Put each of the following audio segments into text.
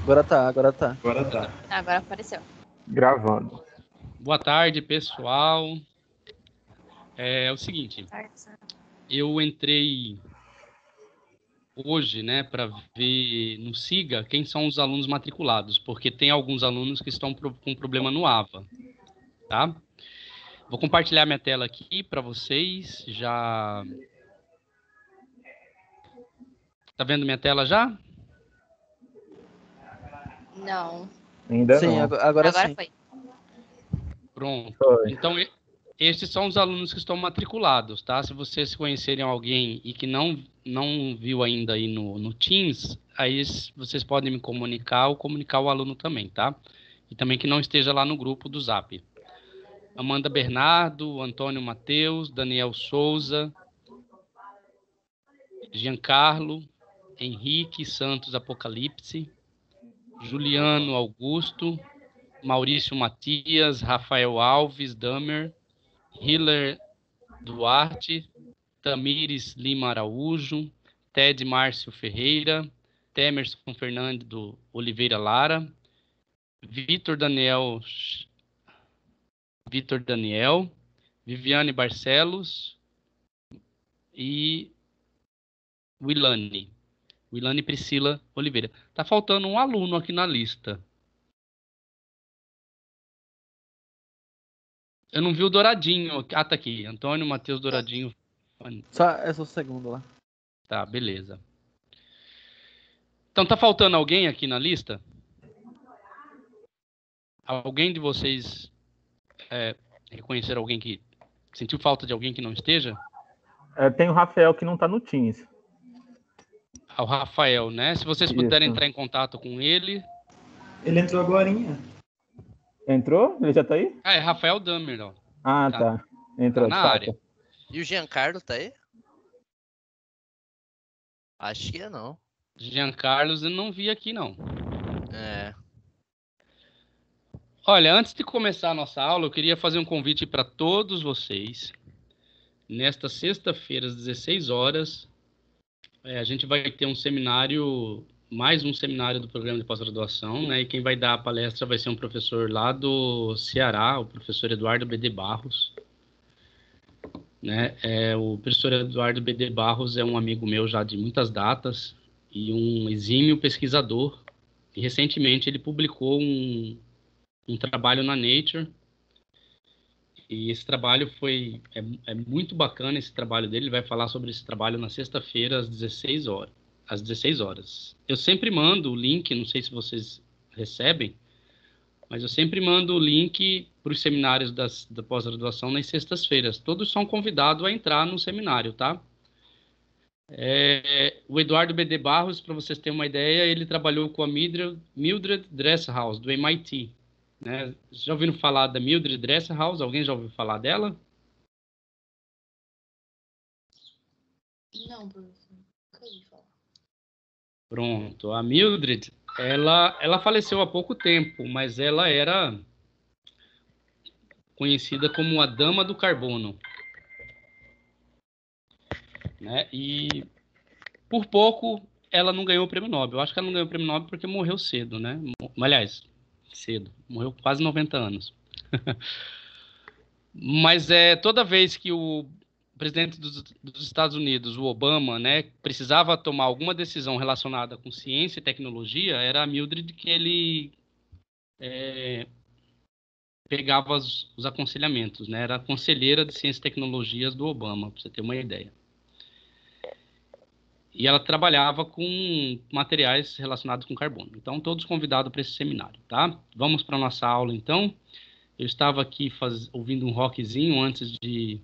Agora tá, agora tá. Agora tá. Agora apareceu. Gravando. Boa tarde, pessoal. É o seguinte, eu entrei hoje, né, para ver no SIGA quem são os alunos matriculados, porque tem alguns alunos que estão com problema no AVA, tá? Vou compartilhar minha tela aqui para vocês. Já tá vendo minha tela já? Não. Ainda Sim, não. agora sim. Foi. Pronto. Foi. Então, estes são os alunos que estão matriculados, tá? Se vocês conhecerem alguém e que não viu ainda aí no Teams, aí vocês podem me comunicar ou comunicar o aluno também, tá? E também que não esteja lá no grupo do Zap. Amanda Bernardo, Antônio Matheus, Daniel Souza, Giancarlo, Henrique Santos Apocalipse, Juliano Augusto, Maurício Matias, Rafael Alves Damer, Hiller Duarte, Tamires Lima Araújo, Ted Márcio Ferreira, Temerson Fernando Oliveira Lara, Vitor Daniel, Viviane Barcelos e Wilane Priscila Oliveira. Tá faltando um aluno aqui na lista. Eu não vi o Douradinho. Ah, tá aqui. Antônio Matheus Douradinho. Só o segundo lá. Tá, beleza. Então tá faltando alguém aqui na lista? Alguém de vocês reconhecer alguém que sentiu falta de alguém que não esteja? Tem o Rafael que não tá no Teams. O Rafael, né? Se vocês puderem entrar em contato com ele. Ele entrou agorinha. Entrou? Ele já tá aí? Ah, é Rafael Damer, ó. Ah, tá. Entrou, tá na área. E o Giancarlo tá aí? Acho que não. Giancarlo eu não vi aqui, não. É. Olha, antes de começar a nossa aula, eu queria fazer um convite para todos vocês. Nesta sexta-feira, às 16 horas, a gente vai ter um seminário, mais um seminário do programa de pós-graduação, né? E quem vai dar a palestra vai ser um professor lá do Ceará, o professor Eduardo B.D. Barros. Né? O professor Eduardo B.D. Barros é um amigo meu já de muitas datas e um exímio pesquisador. E recentemente ele publicou um trabalho na Nature. E esse trabalho é muito bacana, esse trabalho dele. Ele vai falar sobre esse trabalho na sexta-feira, às 16 horas. Eu sempre mando o link, não sei se vocês recebem, mas eu sempre mando o link para os seminários da pós-graduação nas sextas-feiras. Todos são convidados a entrar no seminário, tá? O Eduardo B.D. Barros, para vocês terem uma ideia, ele trabalhou com a Mildred Dresshaus, do MIT. Né? Já ouviram falar da Mildred Dresshaus? Alguém já ouviu falar dela? Não, professor. Nunca ouvi falar. Pronto. A Mildred, ela faleceu há pouco tempo, mas ela era conhecida como a Dama do Carbono. Né? E por pouco ela não ganhou o prêmio Nobel. Eu acho que ela não ganhou o prêmio Nobel porque morreu cedo, né? Aliás, cedo. Morreu com quase 90 anos. Mas toda vez que o presidente dos Estados Unidos, o Obama, né, precisava tomar alguma decisão relacionada com ciência e tecnologia, era a Mildred que ele pegava os aconselhamentos, né? Era a conselheira de ciência e tecnologias do Obama, para você ter uma ideia. E ela trabalhava com materiais relacionados com carbono. Então, todos convidados para esse seminário, tá? Vamos para a nossa aula, então. Eu estava aqui ouvindo um rockzinho antes de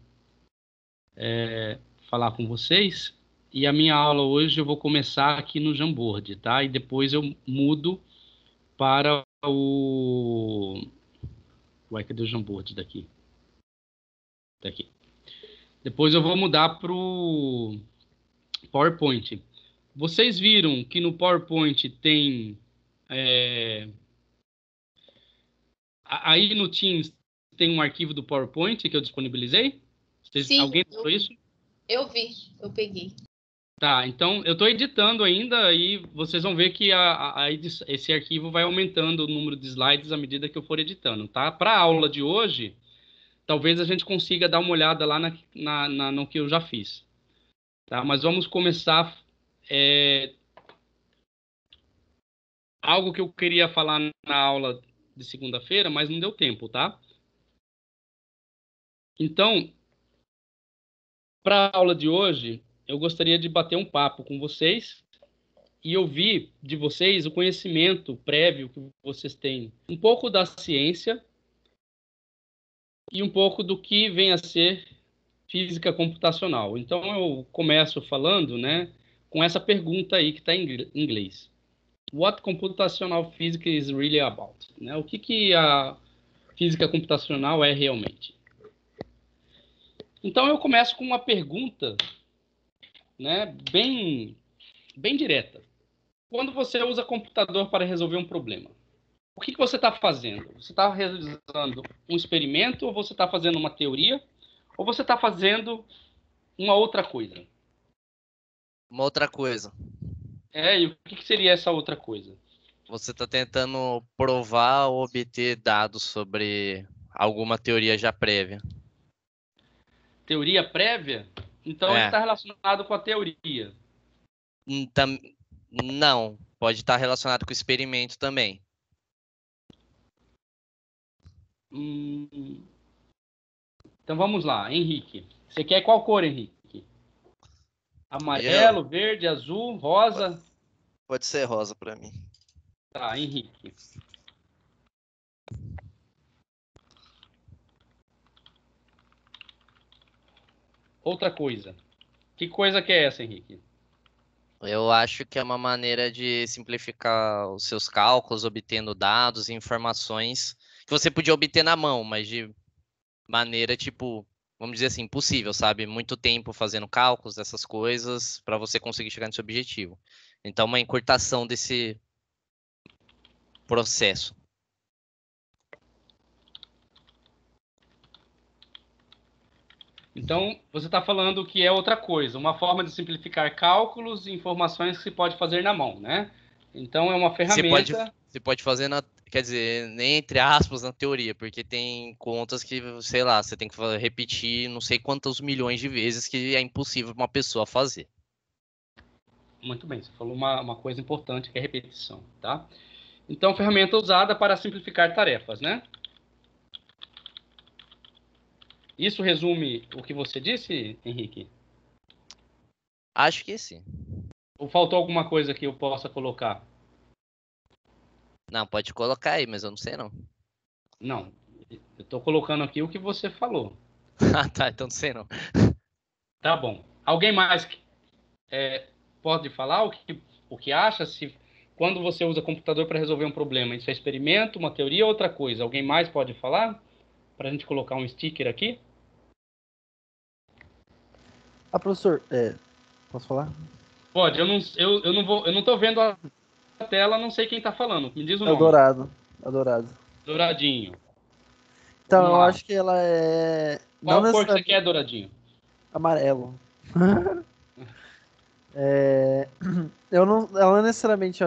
falar com vocês. E a minha aula hoje eu vou começar aqui no Jamboard, tá? E depois eu mudo para o... Ué, cadê o Jamboard daqui? Daqui. Depois eu vou mudar para o PowerPoint. Vocês viram que no PowerPoint tem... Aí no Teams tem um arquivo do PowerPoint que eu disponibilizei? Sim, alguém viu isso? Eu vi, eu peguei. Tá, então eu estou editando ainda e vocês vão ver que esse arquivo vai aumentando o número de slides à medida que eu for editando, tá? Para a aula de hoje, talvez a gente consiga dar uma olhada lá no que eu já fiz, tá? Mas vamos começar algo que eu queria falar na aula de segunda-feira, mas não deu tempo, tá? Então, para a aula de hoje, eu gostaria de bater um papo com vocês e ouvir de vocês o conhecimento prévio que vocês têm, um pouco da ciência e um pouco do que vem a ser física computacional. Então, eu começo falando, né, com essa pergunta aí que está em inglês. What computational physics is really about? Né? O que a física computacional é realmente? Então, eu começo com uma pergunta, né, bem direta. Quando você usa computador para resolver um problema, o que você está fazendo? Você está realizando um experimento, ou você está fazendo uma teoria, ou você está fazendo uma outra coisa? Uma outra coisa. E o que seria essa outra coisa? Você está tentando provar ou obter dados sobre alguma teoria já prévia. Teoria prévia? Então ele está relacionado com a teoria. Não, pode estar relacionado com o experimento também. Então vamos lá, Henrique. Você quer qual cor, Henrique? Amarelo, verde, azul, rosa? Pode ser rosa para mim. Tá, Henrique. Outra coisa. Que coisa que é essa, Henrique? Eu acho que é uma maneira de simplificar os seus cálculos, obtendo dados e informações que você podia obter na mão, mas de maneira, tipo, vamos dizer assim, impossível, sabe? Muito tempo fazendo cálculos dessas coisas para você conseguir chegar nesse objetivo. Então, uma encurtação desse processo. Então, você está falando que é outra coisa, uma forma de simplificar cálculos e informações que se pode fazer na mão, né? Então, é uma ferramenta... Você pode fazer, quer dizer, nem entre aspas na teoria, porque tem contas que, sei lá, você tem que repetir não sei quantos milhões de vezes que é impossível uma pessoa fazer. Muito bem, você falou uma coisa importante que é a repetição, tá? Então, ferramenta usada para simplificar tarefas, né? Isso resume o que você disse, Henrique? Acho que sim. Ou faltou alguma coisa que eu possa colocar? Não, pode colocar aí, mas eu não sei não. Não, eu estou colocando aqui o que você falou. Ah, tá, então não sei não. Tá bom. Alguém mais pode falar o que acha? Se quando você usa computador para resolver um problema, isso é experimento, uma teoria ou outra coisa? Alguém mais pode falar? Para a gente colocar um sticker aqui? Professor, posso falar? Pode, eu não tô vendo a tela, não sei quem tá falando. Me diz o nome. Dourado. Douradinho. Então, Vamos eu lá. acho que ela é... Qual cor que você quer, Douradinho? Amarelo. Ela não é necessariamente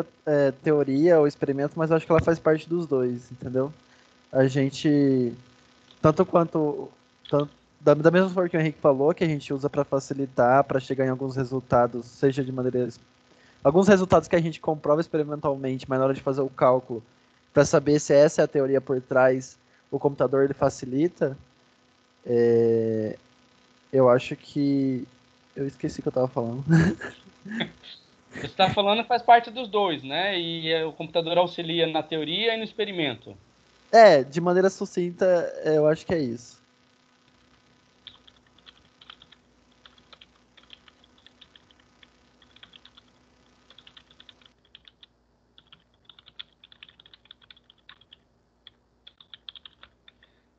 teoria ou experimento, mas eu acho que ela faz parte dos dois, entendeu? A gente, da mesma forma que o Henrique falou, que a gente usa para facilitar, para chegar em alguns resultados, seja de maneira... Alguns resultados que a gente comprova experimentalmente, mas na hora de fazer o cálculo, para saber se essa é a teoria por trás, o computador ele facilita. Eu acho que... Eu esqueci o que eu estava falando. Você está falando que faz parte dos dois, né? E o computador auxilia na teoria e no experimento. De maneira sucinta, eu acho que é isso.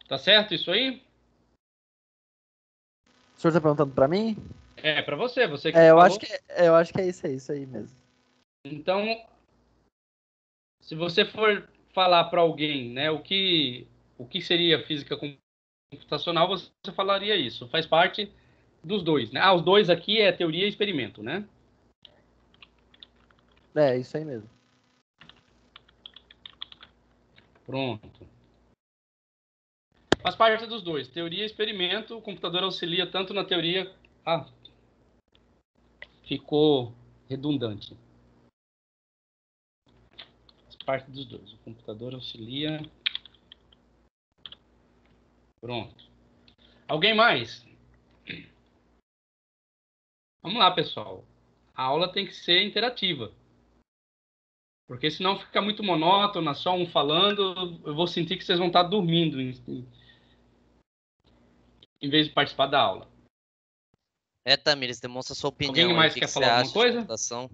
Tá certo isso aí? O senhor está perguntando para mim? Para você que eu falou. acho que é isso aí mesmo. Então, se você for falar para alguém, né, o que seria física computacional, você falaria isso. Faz parte dos dois, né? Os dois aqui é teoria e experimento, né? É, isso aí mesmo. Pronto. Faz parte dos dois. Teoria e experimento. O computador auxilia tanto na teoria... Ah, ficou redundante. Faz parte dos dois. O computador auxilia... Pronto. Alguém mais? Vamos lá, pessoal. A aula tem que ser interativa. Porque senão fica muito monótona, só um falando. Eu vou sentir que vocês vão estar dormindo em vez de participar da aula. Tamires, demonstra sua opinião Alguém aí. O mais que quer que você falar alguma acha de coisa? computação?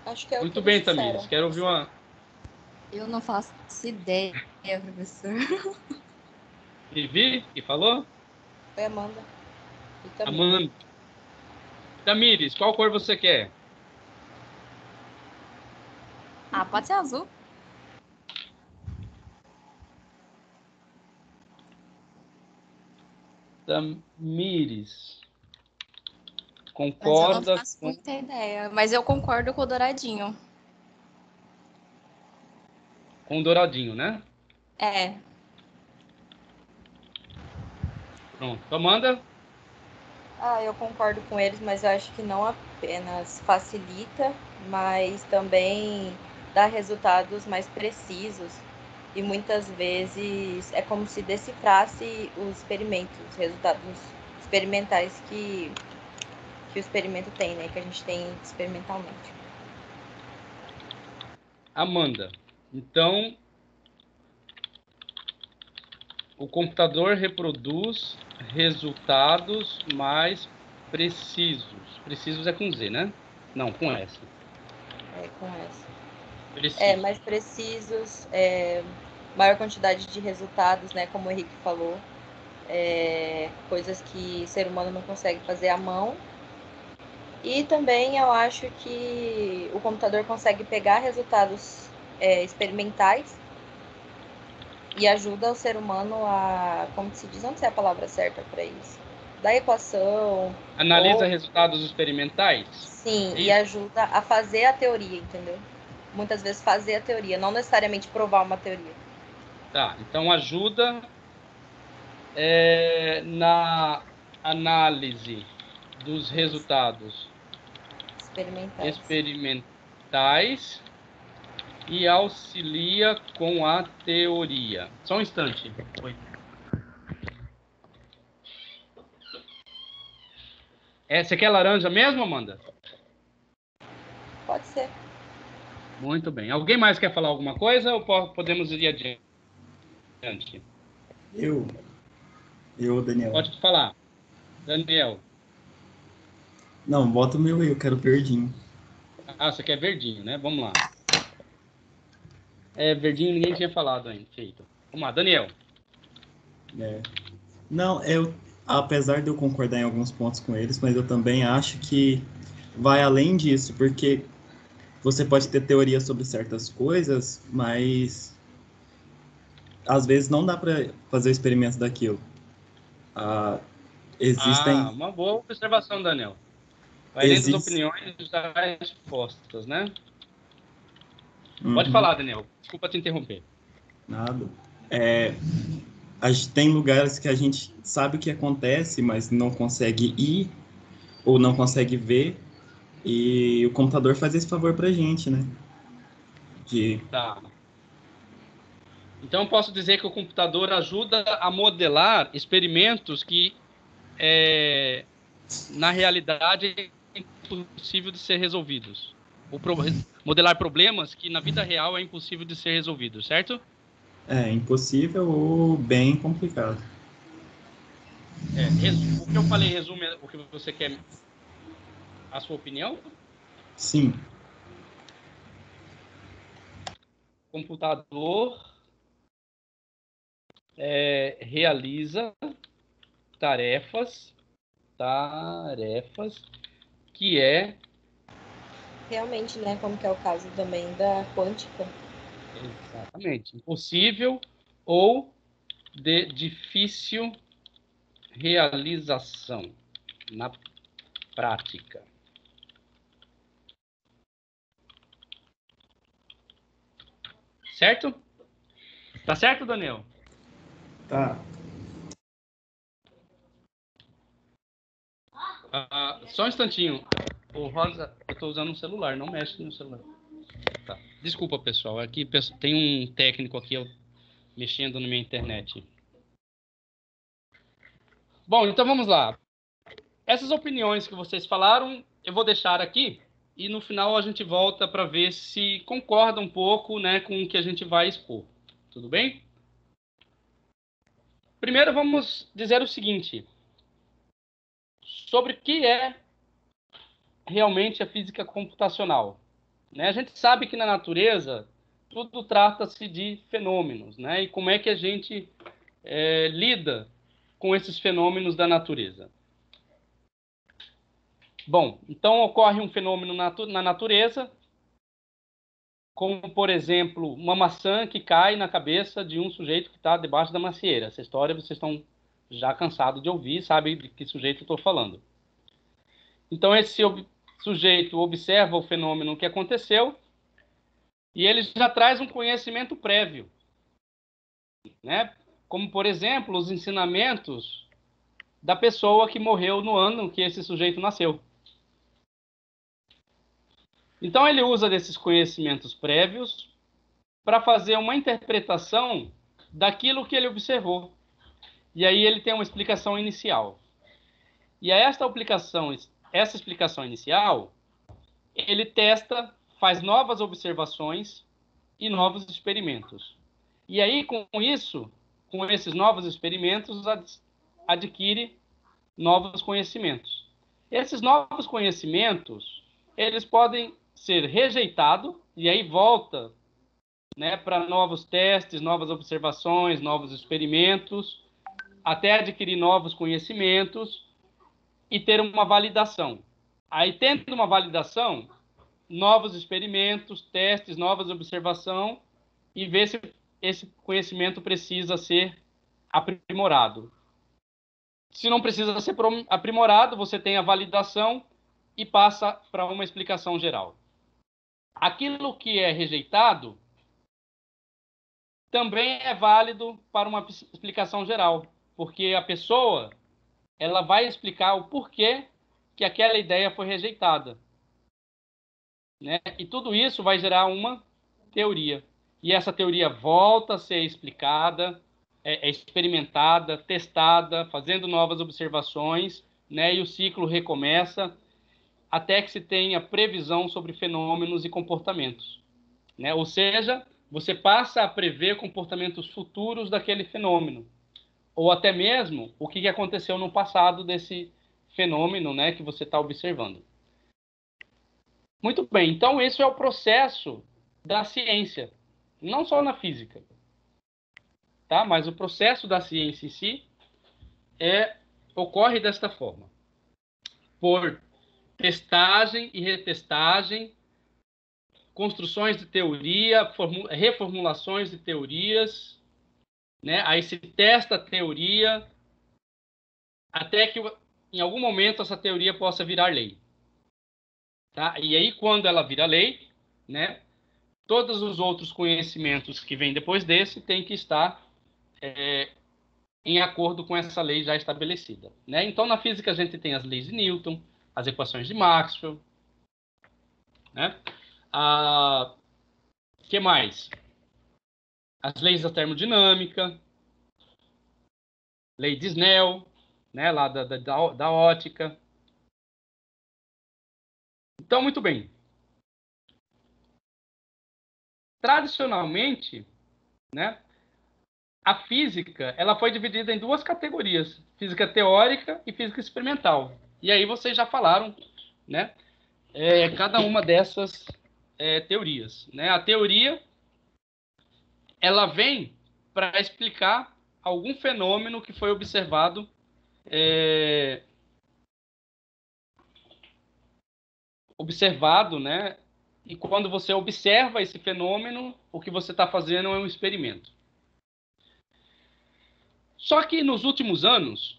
Acho que é o Muito que bem, eles disseram. Tamires. Quero ouvir uma... Eu não faço ideia, professor. Vivi, que falou? Foi a Amanda. E também. Amanda. Tamires, qual cor você quer? Ah, pode ser azul. Tamires. Mas eu não Concorda faço com... muita ideia. Mas eu concordo com o douradinho. com douradinho, né? É. Pronto. Amanda? Eu concordo com eles, mas eu acho que não apenas facilita, mas também dá resultados mais precisos. E muitas vezes é como se decifrasse os experimentos, os resultados experimentais que o experimento tem, né? Que a gente tem experimentalmente. Amanda. Então, o computador reproduz resultados mais precisos. Precisos é com Z, né? Não, com S. Com essa. Preciso. Mais precisos, maior quantidade de resultados, né? Como o Henrique falou. Coisas que o ser humano não consegue fazer à mão. E também eu acho que o computador consegue pegar resultados experimentais e ajuda o ser humano a, como se diz, não sei a palavra certa para isso, da equação. Analisa resultados experimentais? Sim, É e isso? ajuda a fazer a teoria, entendeu? Muitas vezes fazer a teoria, não necessariamente provar uma teoria. Tá, então ajuda na análise dos resultados experimentais e auxilia com a teoria. Só um instante. Oi. Você quer laranja mesmo, Amanda? Pode ser. Muito bem. Alguém mais quer falar alguma coisa ou podemos ir adiante? Eu, Daniel. Pode falar. Daniel. Não, bota o meu aí, eu quero verdinho. Ah, você quer verdinho, né? Vamos lá. Verdinho ninguém tinha falado ainda. Feito. Vamos lá, Daniel. Não, apesar de eu concordar em alguns pontos com eles, mas eu também acho que vai além disso, porque você pode ter teoria sobre certas coisas, mas às vezes não dá para fazer o experimento daquilo. Existem, Uma boa observação, Daniel. Vai além das existe, opiniões e das respostas, né? Pode Uhum, falar, Daniel. Desculpa te interromper. nada. A gente tem lugares que a gente sabe o que acontece, mas não consegue ir ou não consegue ver, e o computador faz esse favor pra gente, né? De Tá. Então, eu posso dizer que o computador ajuda a modelar experimentos que, na realidade, é impossível de ser resolvidos. Ou modelar problemas que, na vida real, é impossível de ser resolvidos, certo? impossível ou bem complicado. O que eu falei resume o que você quer, a sua opinião? Sim, Computador realiza tarefas que é Realmente, né? Como que é o caso também da quântica. exatamente impossível ou de difícil realização na prática. Certo? Tá certo, Daniel? Tá. Só um instantinho. Ô, Rosa, eu tô usando um celular, não mexe no celular. Tá. Desculpa, pessoal. Aqui tem um técnico aqui mexendo na minha internet. Bom, então vamos lá. Essas opiniões que vocês falaram, eu vou deixar aqui e no final a gente volta para ver se concorda um pouco, né, com o que a gente vai expor. Tudo bem? Primeiro vamos dizer o seguinte, sobre o que é realmente a física computacional. Né? A gente sabe que na natureza tudo trata-se de fenômenos, né? E como é que a gente lida com esses fenômenos da natureza. Bom, então ocorre um fenômeno na natureza, como, por exemplo, uma maçã que cai na cabeça de um sujeito que está debaixo da macieira. Essa história vocês estão já cansados de ouvir, sabem de que sujeito eu estou falando. Então, esse sujeito observa o fenômeno que aconteceu e ele já traz um conhecimento prévio, né? Como, por exemplo, os ensinamentos da pessoa que morreu no ano que esse sujeito nasceu. Então, ele usa desses conhecimentos prévios para fazer uma interpretação daquilo que ele observou. E aí ele tem uma explicação inicial. E a essa explicação inicial, ele testa, faz novas observações e novos experimentos. E aí, com isso, com esses novos experimentos, adquire novos conhecimentos. Esses novos conhecimentos, eles podem ser rejeitados, e aí volta, né, para novos testes, novas observações, novos experimentos, até adquirir novos conhecimentos e ter uma validação. Aí, tendo uma validação, novos experimentos, testes, novas observações, e ver se esse conhecimento precisa ser aprimorado. Se não precisa ser aprimorado, você tem a validação e passa para uma explicação geral. Aquilo que é rejeitado também é válido para uma explicação geral, porque a pessoa ela vai explicar o porquê que aquela ideia foi rejeitada, né? E tudo isso vai gerar uma teoria. E essa teoria volta a ser explicada, experimentada, testada, fazendo novas observações, né? E o ciclo recomeça até que se tenha previsão sobre fenômenos e comportamentos, né? Ou seja, você passa a prever comportamentos futuros daquele fenômeno, ou até mesmo o que aconteceu no passado desse fenômeno, né, que você está observando. Muito bem, então esse é o processo da ciência, não só na física, tá? Mas o processo da ciência em si ocorre desta forma, por testagem e retestagem, construções de teoria, reformulações de teorias, né? Aí se testa a teoria até que em algum momento essa teoria possa virar lei. Tá? E aí quando ela vira lei, né, todos os outros conhecimentos que vêm depois desse têm que estar em acordo com essa lei já estabelecida. Né? Então na física a gente tem as leis de Newton, as equações de Maxwell, né? Que mais? As leis da termodinâmica, lei de Snell, né, lá da ótica. Então, muito bem. Tradicionalmente, né, a física ela foi dividida em duas categorias, física teórica e física experimental. E aí vocês já falaram, né, cada uma dessas teorias. Né? A teoria ela vem para explicar algum fenômeno que foi observado né? E quando você observa esse fenômeno, o que você está fazendo é um experimento. Só que nos últimos anos,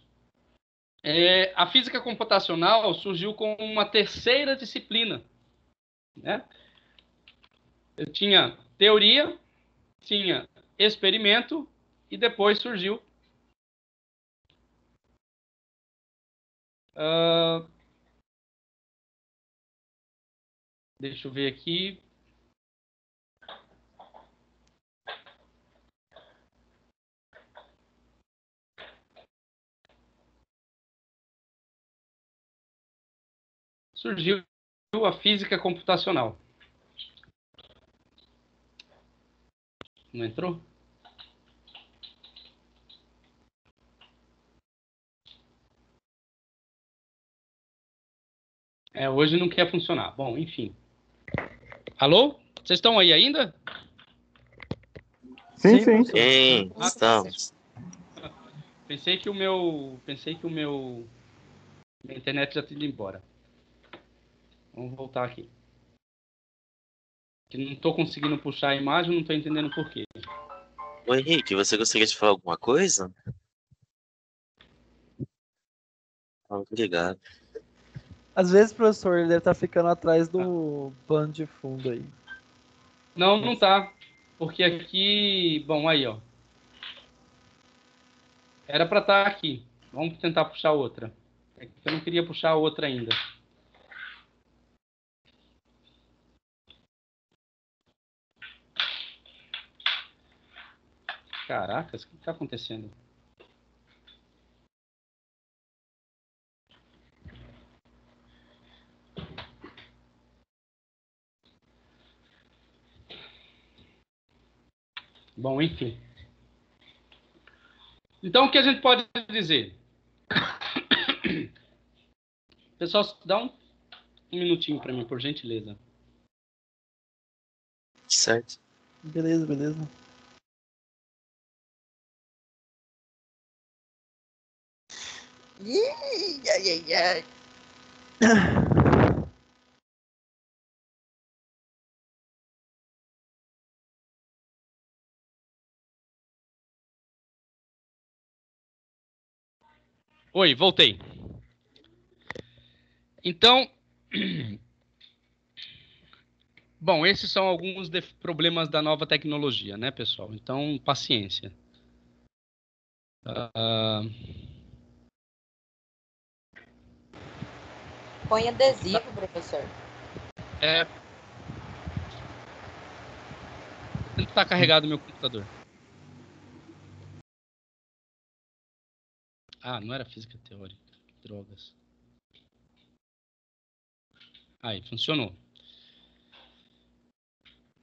a física computacional surgiu como uma terceira disciplina. Né? Eu tinha teoria, tinha experimento e depois surgiu deixa eu ver aqui. Surgiu a física computacional. Não entrou? Hoje não quer funcionar. Bom, enfim. Alô? Vocês estão aí ainda? Sim, Sim, sim. Sim, estamos. Pensei que minha internet já tinha ido embora. Vamos voltar aqui. Que não estou conseguindo puxar a imagem, não estou entendendo por quê. Oi, Henrique, você gostaria de falar alguma coisa? Obrigado. Às vezes, professor, ele deve estar ficando atrás do pano de fundo aí. Não, não tá. Porque aqui... Bom, aí, ó. Era para estar aqui. Vamos tentar puxar outra. É que eu não queria puxar outra ainda. Caracas, o que está acontecendo? Bom, enfim. Então, o que a gente pode dizer? Pessoal, dá um minutinho para mim, por gentileza. Certo. Beleza, beleza. Oi, voltei. Então, bom, esses são alguns problemas da nova tecnologia, né, pessoal? Então, paciência. Põe adesivo, professor. Tentar carregar do meu computador. Ah, não era física teórica. Drogas. Aí, funcionou.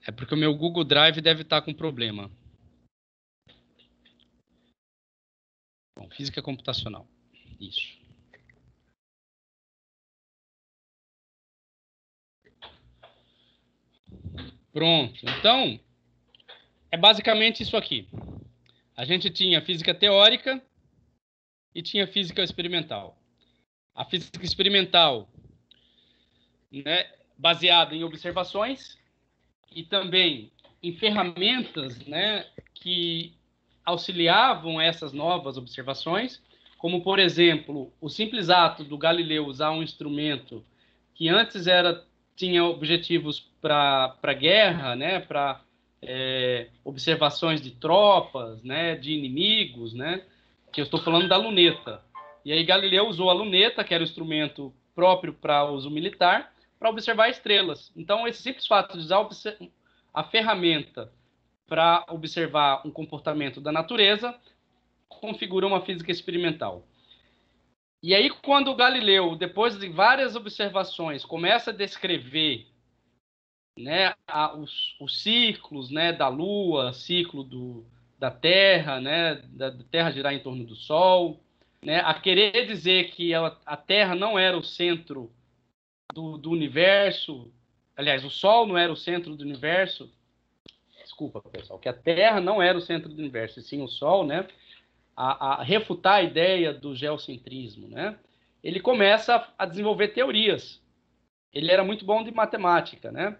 É porque o meu Google Drive deve estar com problema. Bom, física computacional. Isso. Pronto. Então, é basicamente isso aqui. A gente tinha física teórica e tinha física experimental. A física experimental, né, baseada em observações e também em ferramentas, né, que auxiliavam essas novas observações, como, por exemplo, o simples ato do Galileu usar um instrumento que antes tinha objetivos para guerra, né, para observações de tropas, né, de inimigos, né, que eu estou falando da luneta. E aí Galileu usou a luneta, que era o instrumento próprio para uso militar, para observar estrelas. Então, esse simples fato de usar a ferramenta para observar um comportamento da natureza configura uma física experimental. E aí, quando o Galileu, depois de várias observações, começa a descrever, né, os ciclos, né, da Lua, ciclo da Terra, né, da Terra girar em torno do Sol, né, a querer dizer que a Terra não era o centro do universo, aliás, o Sol não era o centro do universo, desculpa, pessoal, que a Terra não era o centro do universo, e sim o Sol, né, a refutar a ideia do geocentrismo, né, ele começa a desenvolver teorias. Ele era muito bom de matemática, né?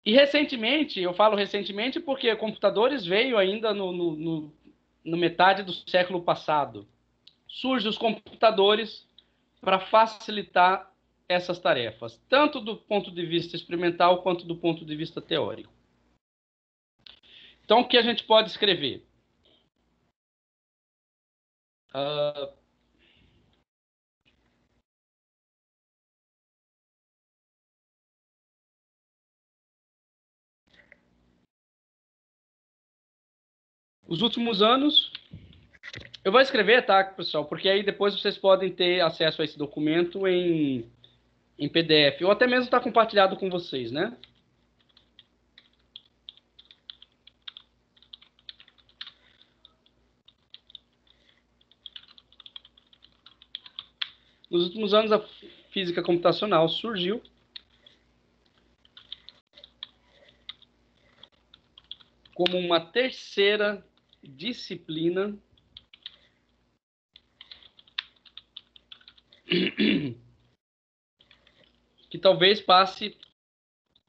E recentemente, eu falo recentemente porque computadores veio ainda no metade do século passado. Surgem os computadores para facilitar essas tarefas, tanto do ponto de vista experimental quanto do ponto de vista teórico. Então, o que a gente pode escrever? Os últimos anos, eu vou escrever, tá, pessoal? Porque aí depois vocês podem ter acesso a esse documento em PDF, ou até mesmo está compartilhado com vocês, né? Nos últimos anos, a física computacional surgiu como uma terceira disciplina que talvez passe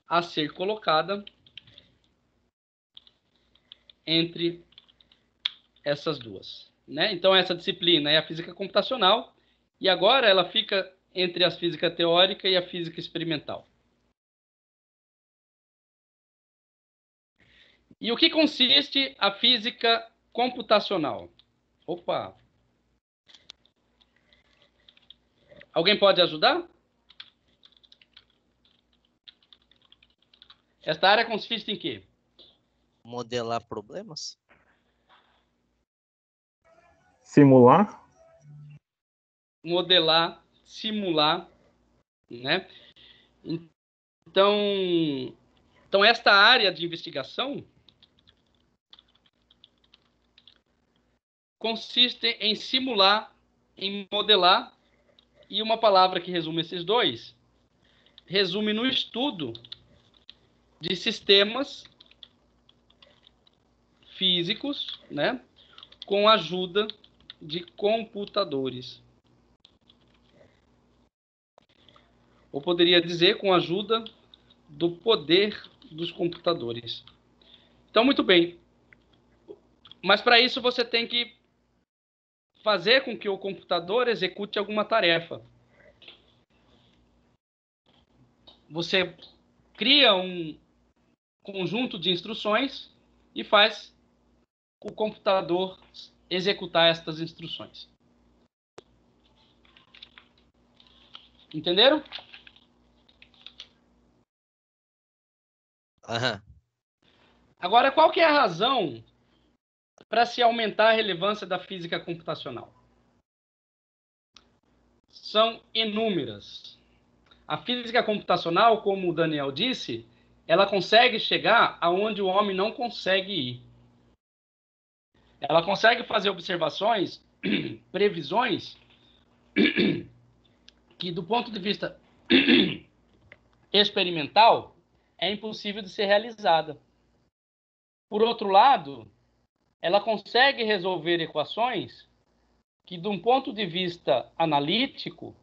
a ser colocada entre essas duas, né? Então, essa disciplina é a física computacional e agora ela fica entre a física teórica e a física experimental. E o que consiste a física computacional? Opa! Alguém pode ajudar? Esta área consiste em quê? Modelar problemas? Simular? Modelar, simular, né? Então esta área de investigação consiste em simular, em modelar, e uma palavra que resume esses dois, resume no estudo de sistemas físicos, né, com a ajuda de computadores. Ou poderia dizer, com a ajuda do poder dos computadores. Então, muito bem. Mas para isso você tem que fazer com que o computador execute alguma tarefa. Você cria um conjunto de instruções e faz o computador executar estas instruções. Entenderam? Aham. Agora, qual que é a razão para se aumentar a relevância da física computacional? São inúmeras. A física computacional, como o Daniel disse, ela consegue chegar aonde o homem não consegue ir. Ela consegue fazer observações, previsões, que do ponto de vista experimental é impossível de ser realizada. Por outro lado, ela consegue resolver equações que, de um ponto de vista analítico,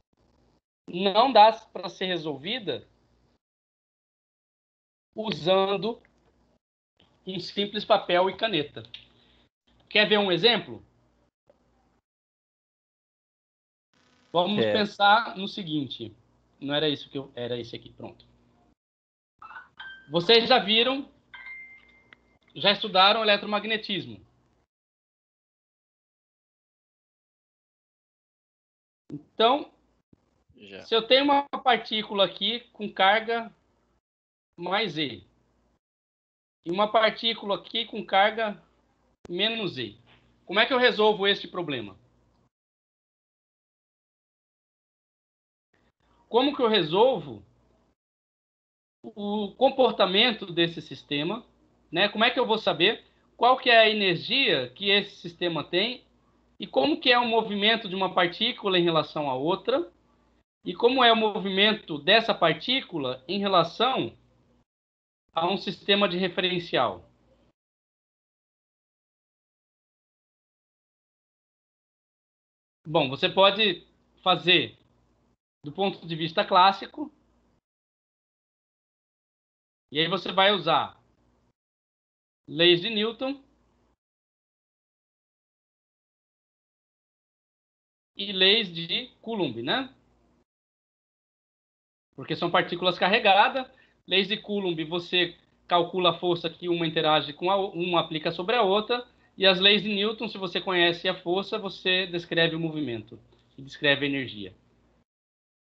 não dá para ser resolvida usando um simples papel e caneta. Quer ver um exemplo? Vamos pensar no seguinte. Não era isso que eu... Era esse aqui, pronto. Vocês já viram, já estudaram eletromagnetismo. Então, Já. se eu tenho uma partícula aqui com carga mais E, e uma partícula aqui com carga menos E, como é que eu resolvo este problema? Como que eu resolvo o comportamento desse sistema, né? Como é que eu vou saber qual que é a energia que esse sistema tem e como que é o movimento de uma partícula em relação a outra e como é o movimento dessa partícula em relação a um sistema de referencial? Bom, você pode fazer do ponto de vista clássico, e aí você vai usar leis de Newton e leis de Coulomb, né? Porque são partículas carregadas. Leis de Coulomb, você calcula a força que uma interage com uma aplica sobre a outra, e as leis de Newton, se você conhece a força, você descreve o movimento e descreve a energia.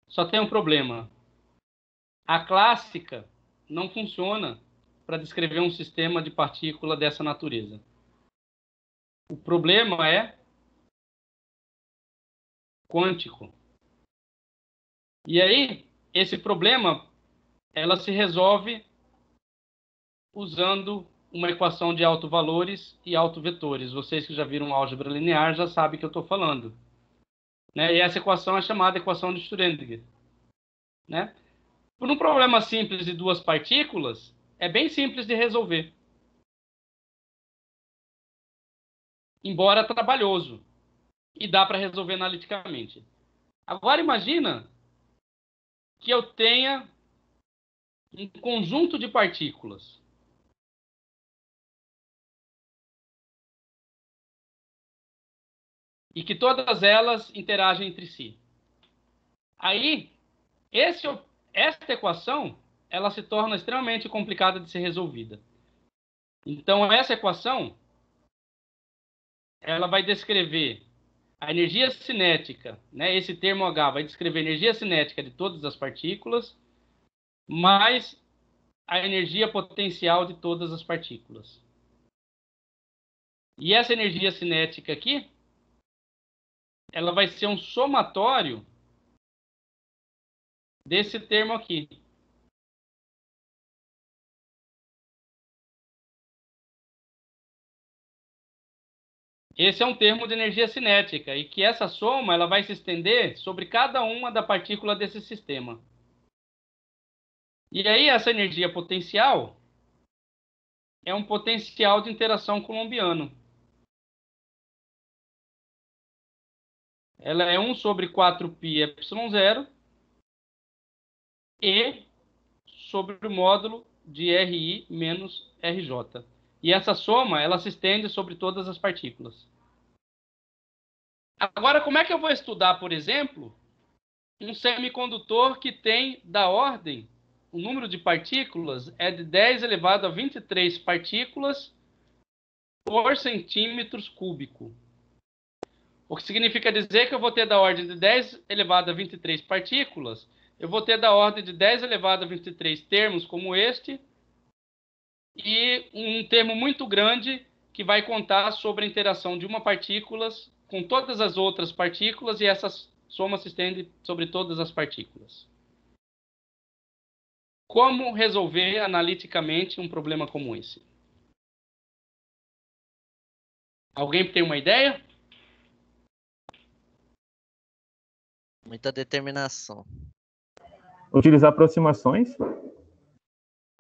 Só tem um problema. A clássica não funciona para descrever um sistema de partícula dessa natureza. O problema é quântico. E aí, esse problema, ela se resolve usando uma equação de autovalores e autovetores. Vocês que já viram álgebra linear já sabem o que eu estou falando. Né? E essa equação é chamada equação de Schrödinger. Né? Por um problema simples de duas partículas, é bem simples de resolver. Embora trabalhoso. E dá para resolver analiticamente. Agora imagina que eu tenha um conjunto de partículas. E que todas elas interagem entre si. Aí, esta equação, ela se torna extremamente complicada de ser resolvida. Então, essa equação, ela vai descrever a energia cinética, né? Esse termo H vai descrever a energia cinética de todas as partículas, mais a energia potencial de todas as partículas. E essa energia cinética aqui, ela vai ser um somatório desse termo aqui. Esse é um termo de energia cinética, e que essa soma ela vai se estender sobre cada uma da partícula desse sistema. E aí essa energia potencial é um potencial de interação colombiano. Ela é 1 sobre 4πε0 e sobre o módulo de Ri menos Rj. E essa soma, ela se estende sobre todas as partículas. Agora, como é que eu vou estudar, por exemplo, um semicondutor que tem da ordem, o número de partículas é de 10 elevado a 23 partículas por centímetros cúbico. O que significa dizer que eu vou ter da ordem de 10 elevado a 23 partículas, eu vou ter da ordem de 10 elevado a 23 termos como este, e um termo muito grande que vai contar sobre a interação de uma partícula com todas as outras partículas, e essa soma se estende sobre todas as partículas. Como resolver analiticamente um problema como esse? Alguém tem uma ideia? Muita determinação. Utilizar aproximações.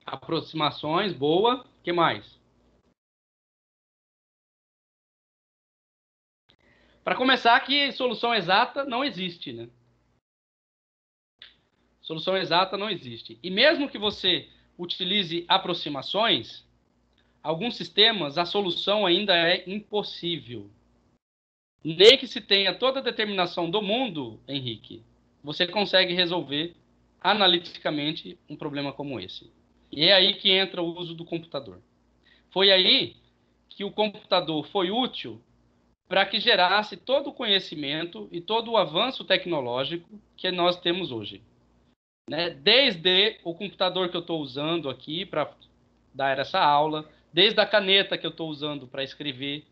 Aproximações, boa. O que mais? Para começar, que solução exata não existe, né? Solução exata não existe. E mesmo que você utilize aproximações, alguns sistemas, a solução ainda é impossível. Nem que se tenha toda a determinação do mundo, Henrique, você consegue resolver analiticamente um problema como esse. E é aí que entra o uso do computador. Foi aí que o computador foi útil para que gerasse todo o conhecimento e todo o avanço tecnológico que nós temos hoje. Né? Desde o computador que eu estou usando aqui para dar essa aula, desde a caneta que eu estou usando para escrever.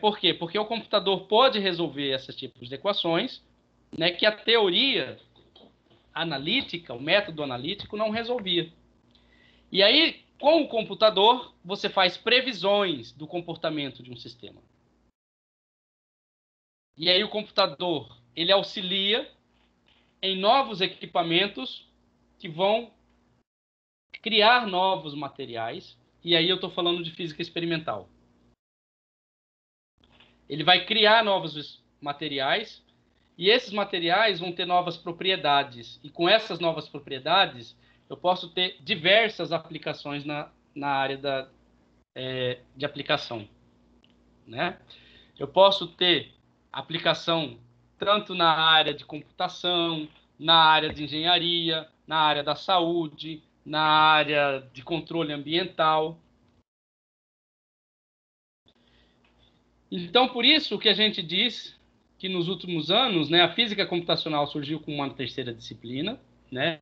Por quê? Porque o computador pode resolver esses tipos de equações, né, que a teoria analítica, o método analítico, não resolvia. E aí, com o computador, você faz previsões do comportamento de um sistema. E aí o computador, ele auxilia em novos equipamentos que vão criar novos materiais. E aí eu estou falando de física experimental. Ele vai criar novos materiais, e esses materiais vão ter novas propriedades. E com essas novas propriedades, eu posso ter diversas aplicações na área de aplicação. Né? Eu posso ter aplicação tanto na área de computação, na área de engenharia, na área da saúde, na área de controle ambiental. Então, por isso que a gente diz que nos últimos anos, né, a física computacional surgiu como uma terceira disciplina, né,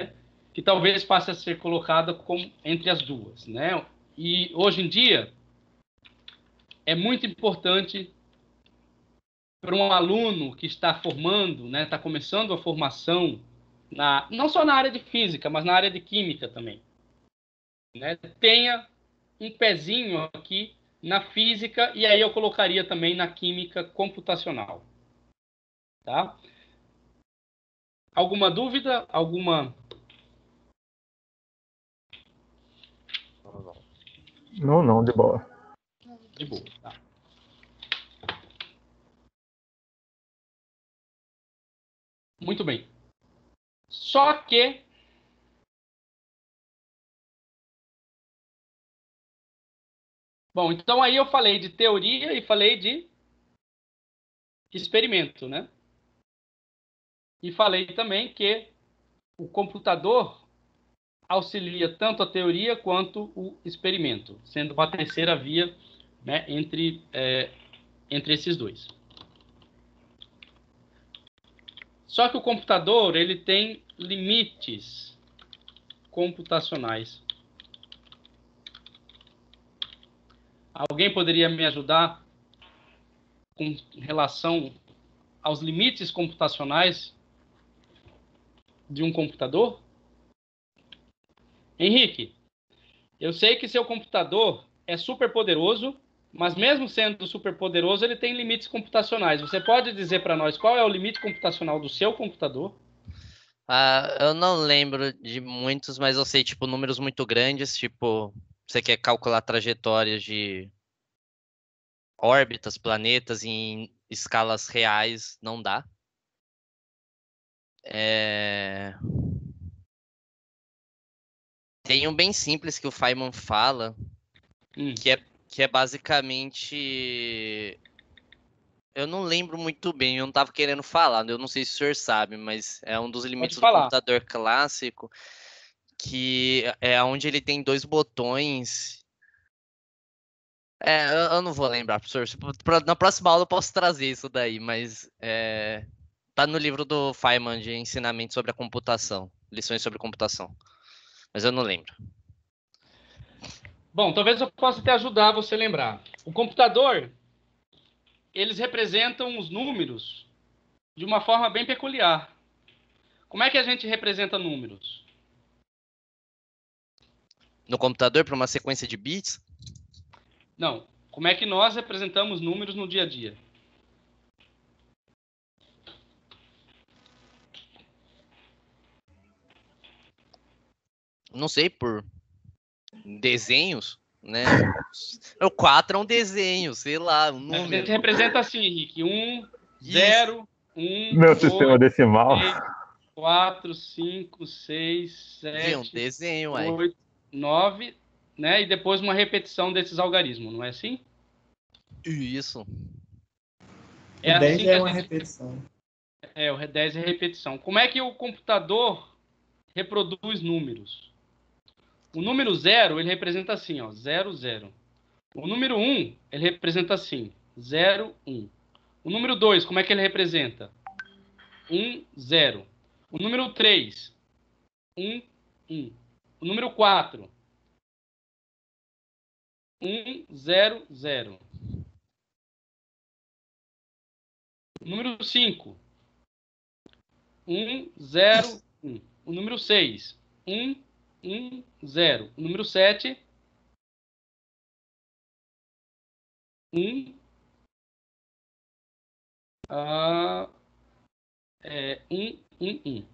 que talvez passe a ser colocada como entre as duas, né? E hoje em dia é muito importante para um aluno que está formando, né, está começando a formação não só na área de física, mas na área de química também, né, tenha um pezinho aqui na física, e aí eu colocaria também na química computacional, tá? Alguma dúvida? Alguma? Não, de boa. De boa, tá. Muito bem. Só que bom, então aí eu falei de teoria e falei de experimento, né? E falei também que o computador auxilia tanto a teoria quanto o experimento, sendo uma terceira via, né, entre esses dois. Só que o computador ele tem limites computacionais. Alguém poderia me ajudar com relação aos limites computacionais de um computador? Henrique, eu sei que seu computador é super poderoso, mas mesmo sendo super poderoso, ele tem limites computacionais. Você pode dizer para nós qual é o limite computacional do seu computador? Eu não lembro de muitos, mas eu sei, tipo, números muito grandes, tipo, você quer calcular trajetórias de órbitas, planetas em escalas reais, não dá. Tem um bem simples que o Feynman fala, que é basicamente... Eu não lembro muito bem, eu não estava querendo falar, eu não sei se o senhor sabe, mas é um dos Pode limites do falar. computador clássico, que é onde ele tem dois botões. Eu não vou lembrar, professor. Na próxima aula eu posso trazer isso daí, mas tá no livro do Feynman de ensinamento sobre a computação, lições sobre computação, mas eu não lembro. Bom, talvez eu possa te ajudar você a lembrar. O computador, eles representam os números de uma forma bem peculiar. Como é que a gente representa números? No computador, para uma sequência de bits, Não. Como é que nós representamos números no dia a dia? não sei, por desenhos, né? O 4 é um desenho, sei lá, um A gente número. representa assim, Henrique. 1, Isso. 0, 1, Meu sistema 2, decimal. 3, 4, 5, 6, Viu? Um 7, desenho, aí. 8, 9, né? E depois uma repetição desses algarismos, não é assim? Isso. É O 10 assim já que é a uma gente... repetição. o 10 é repetição. Como é que o computador reproduz números? O número 0, ele representa assim, ó, 0, 0. O número 1, ele representa assim, 0, 1. O número 2, como é que ele representa? 1, 0. O número 3, 1, 1. O número 4, 1, 0, 0. O número 5, 1, 0, 1. O número 6, 1, 1, 0. O número 7, 1, 1, 1, 1.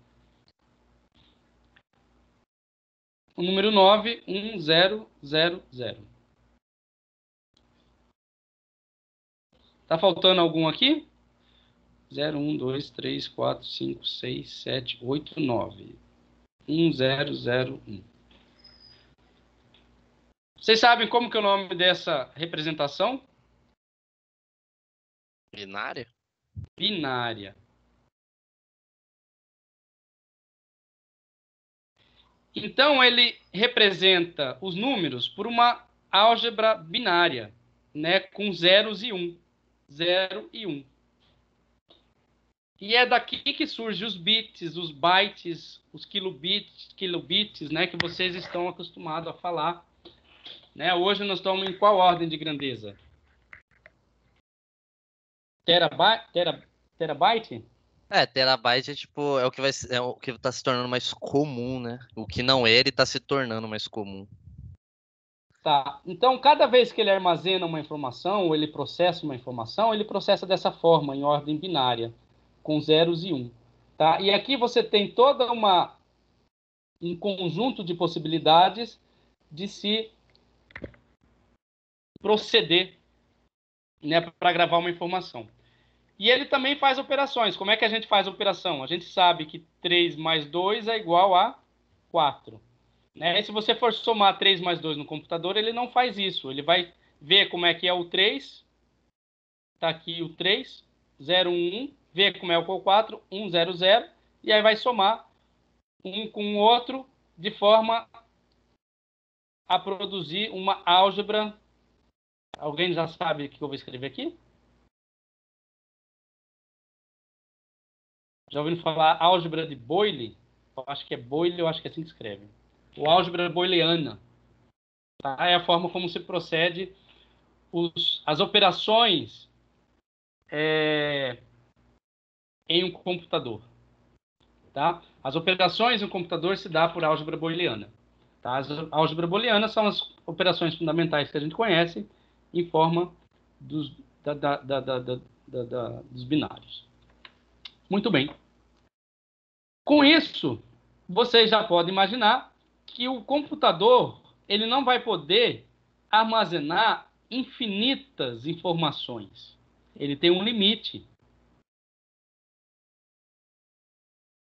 O número 9, 1, 0, 0, 0. Tá faltando algum aqui? 0, 1, 2, 3, 4, 5, 6, 7, 8, 9. 1, 0, 0, 1. Vocês sabem como que é o nome dessa representação? Binária? Binária. Então, ele representa os números por uma álgebra binária, né, com zeros e 1. 0 e 1. E é daqui que surgem os bits, os bytes, os kilobits, né, que vocês estão acostumados a falar. Né? Hoje nós estamos em qual ordem de grandeza? Terabyte? Terabyte é tipo, é o que tá se tornando mais comum, né? O que não é, ele tá se tornando mais comum. Tá. Então, cada vez que ele armazena uma informação, ou ele processa uma informação, ele processa dessa forma, em ordem binária, com zeros e 1. Tá? E aqui você tem toda um conjunto de possibilidades de se proceder, né, para gravar uma informação. E ele também faz operações. Como é que a gente faz a operação? A gente sabe que 3 mais 2 é igual a 4. Né? E se você for somar 3 mais 2 no computador, ele não faz isso. Ele vai ver como é que é o 3. Está aqui o 3, 0, 1, 1. Ver como é o 4, 1, 0, 0. E aí vai somar um com o outro de forma a produzir uma álgebra. Alguém já sabe o que eu vou escrever aqui? Já ouviram falar álgebra de Boyle? Eu acho que é Boyle, eu acho que é assim que escreve. Ou álgebra booleana. Tá? É a forma como se procede as operações em um computador. Tá? As operações em um computador se dá por álgebra booleana. Tá? As álgebra booleana são as operações fundamentais que a gente conhece em forma dos binários. Muito bem. Com isso, vocês já podem imaginar que o computador ele não vai poder armazenar infinitas informações. Ele tem um limite.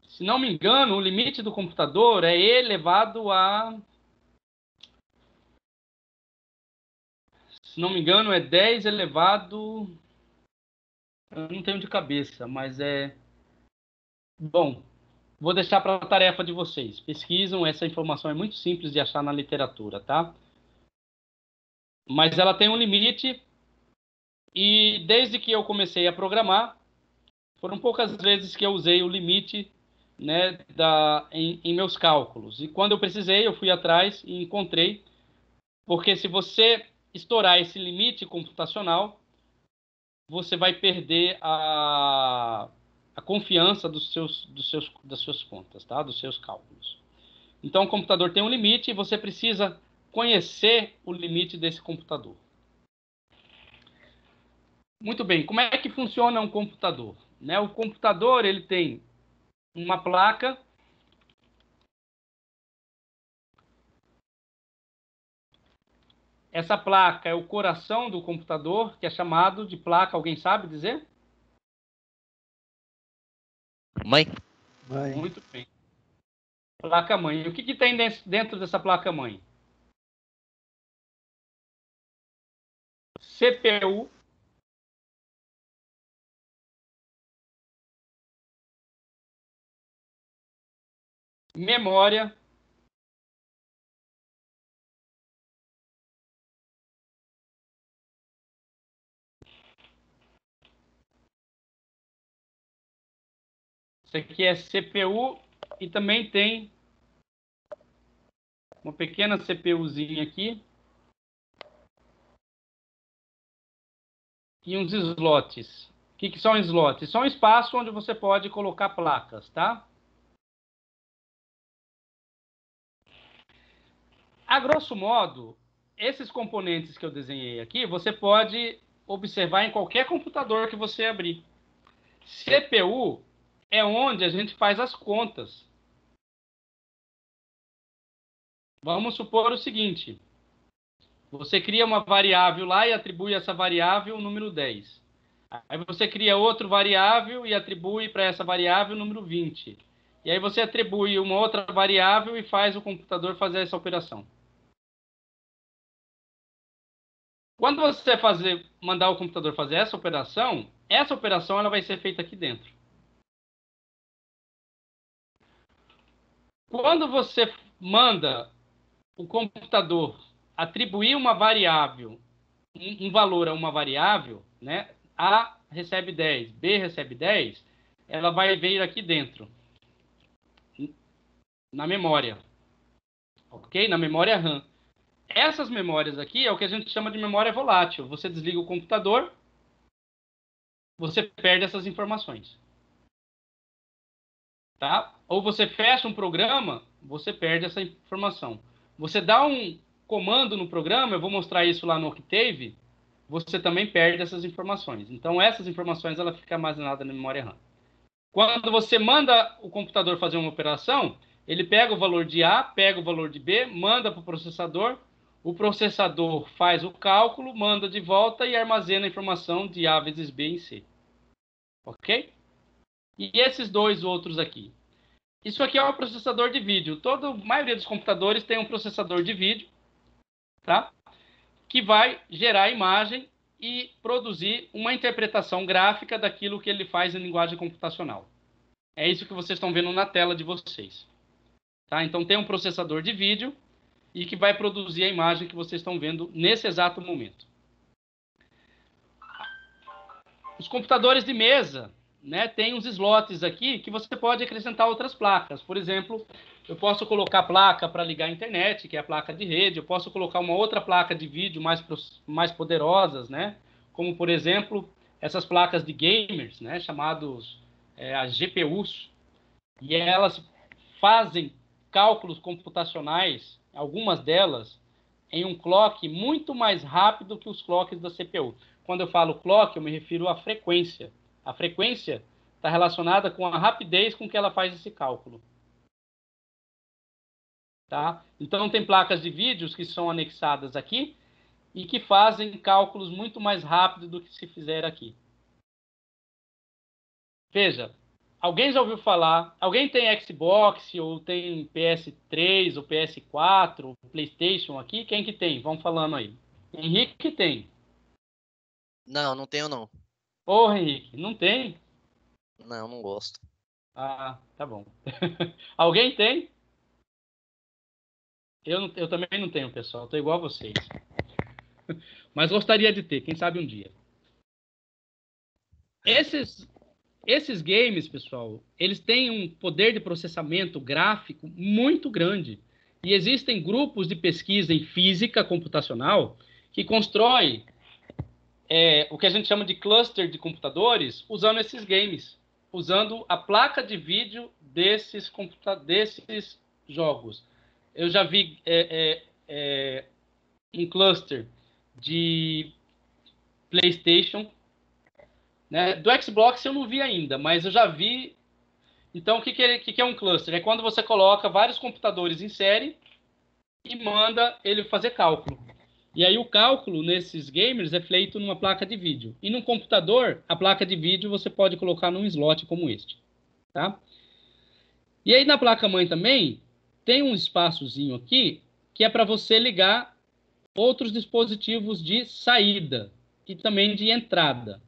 Se não me engano, o limite do computador é elevado a... Se não me engano, é 10 elevado... Eu não tenho de cabeça, mas é... Bom, vou deixar para a tarefa de vocês. Pesquisam, essa informação é muito simples de achar na literatura, tá? Mas ela tem um limite e desde que eu comecei a programar, foram poucas vezes que eu usei o limite, né, em meus cálculos. E quando eu precisei, eu fui atrás e encontrei, porque se você estourar esse limite computacional, você vai perder a confiança das suas contas, tá? Dos seus cálculos. Então, o computador tem um limite e você precisa conhecer o limite desse computador. Muito bem, como é que funciona um computador? Né? O computador ele tem uma placa. Essa placa é o coração do computador, que é chamado de placa. Alguém sabe dizer? Mãe? Vai. Muito bem. Placa-mãe. O que tem dentro dessa placa-mãe? CPU, memória, isso aqui é CPU e também tem uma pequena CPUzinha aqui e uns slots. O que são slots? São espaços onde você pode colocar placas, tá? A grosso modo, esses componentes que eu desenhei aqui, você pode observar em qualquer computador que você abrir. CPU é onde a gente faz as contas. Vamos supor o seguinte. Você cria uma variável lá e atribui essa variável o número 10. Aí você cria outra variável e atribui para essa variável o número 20. E aí você atribui uma outra variável e faz o computador fazer essa operação. Quando você mandar o computador fazer essa operação ela vai ser feita aqui dentro. Quando você manda o computador atribuir uma variável, um valor a uma variável, né? A recebe 10, B recebe 10, ela vai vir aqui dentro, na memória, ok? Na memória RAM. Essas memórias aqui é o que a gente chama de memória volátil. Você desliga o computador, você perde essas informações. Tá? Ou você fecha um programa, você perde essa informação. Você dá um comando no programa, eu vou mostrar isso lá no Octave, você também perde essas informações. Então, essas informações ela fica armazenada na memória RAM. Quando você manda o computador fazer uma operação, ele pega o valor de A, pega o valor de B, manda para o processador faz o cálculo, manda de volta e armazena a informação de A vezes B em C. Ok? E esses dois outros aqui? Isso aqui é um processador de vídeo. A maioria dos computadores tem um processador de vídeo, tá? Que vai gerar a imagem e produzir uma interpretação gráfica daquilo que ele faz em linguagem computacional. É isso que vocês estão vendo na tela de vocês. Tá? Então tem um processador de vídeo e que vai produzir a imagem que vocês estão vendo nesse exato momento. Os computadores de mesa, né, tem uns slots aqui que você pode acrescentar outras placas. Por exemplo, eu posso colocar placa para ligar a internet, que é a placa de rede. Eu posso colocar uma outra placa de vídeo mais poderosas, né? Como, por exemplo, essas placas de gamers, né, chamados as GPUs. E elas fazem cálculos computacionais, algumas delas, em um clock muito mais rápido que os clocks da CPU. Quando eu falo clock, eu me refiro à frequência. A frequência está relacionada com a rapidez com que ela faz esse cálculo. Tá? Então, tem placas de vídeos que são anexadas aqui e que fazem cálculos muito mais rápido do que se fizer aqui. Veja, alguém já ouviu falar? Alguém tem Xbox ou tem PS3 ou PS4, PlayStation aqui? Quem que tem? Vamos falando aí. Henrique tem. Não, não tenho não. Porra, Henrique, não tem? Não, não gosto. Ah, tá bom. Alguém tem? Eu também não tenho, pessoal. Estou igual a vocês. Mas gostaria de ter, quem sabe um dia. Esses games, pessoal, eles têm um poder de processamento gráfico muito grande. E existem grupos de pesquisa em física computacional que constroem o que a gente chama de cluster de computadores usando esses games, usando a placa de vídeo desses jogos. Eu já vi um cluster de PlayStation, né? Do Xbox eu não vi ainda, mas eu já vi. Então, o que é um cluster? É quando você coloca vários computadores em série e manda ele fazer cálculo. E aí o cálculo nesses gamers é feito numa placa de vídeo. E num computador, a placa de vídeo você pode colocar num slot como este. Tá? E aí na placa-mãe também tem um espaçozinho aqui que é para você ligar outros dispositivos de saída e também de entrada.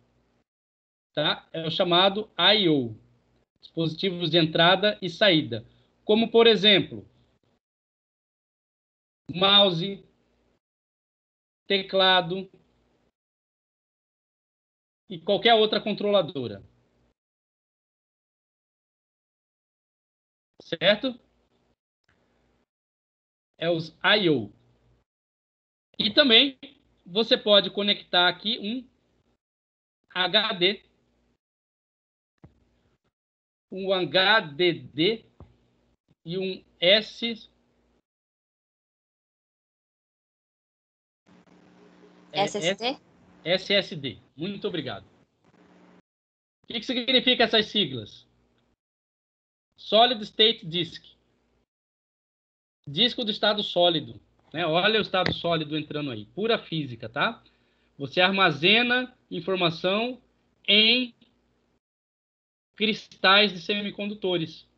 Tá? É o chamado I/O. Dispositivos de entrada e saída. Como, por exemplo, mouse, teclado e qualquer outra controladora. Certo? É os I/O. E também você pode conectar aqui um HD, um HDD e um SSD? SSD. Muito obrigado. O que significa essas siglas? Solid State Disk. Disco do estado sólido. Né? Olha o estado sólido entrando aí. Pura física, tá? Você armazena informação em cristais de semicondutores.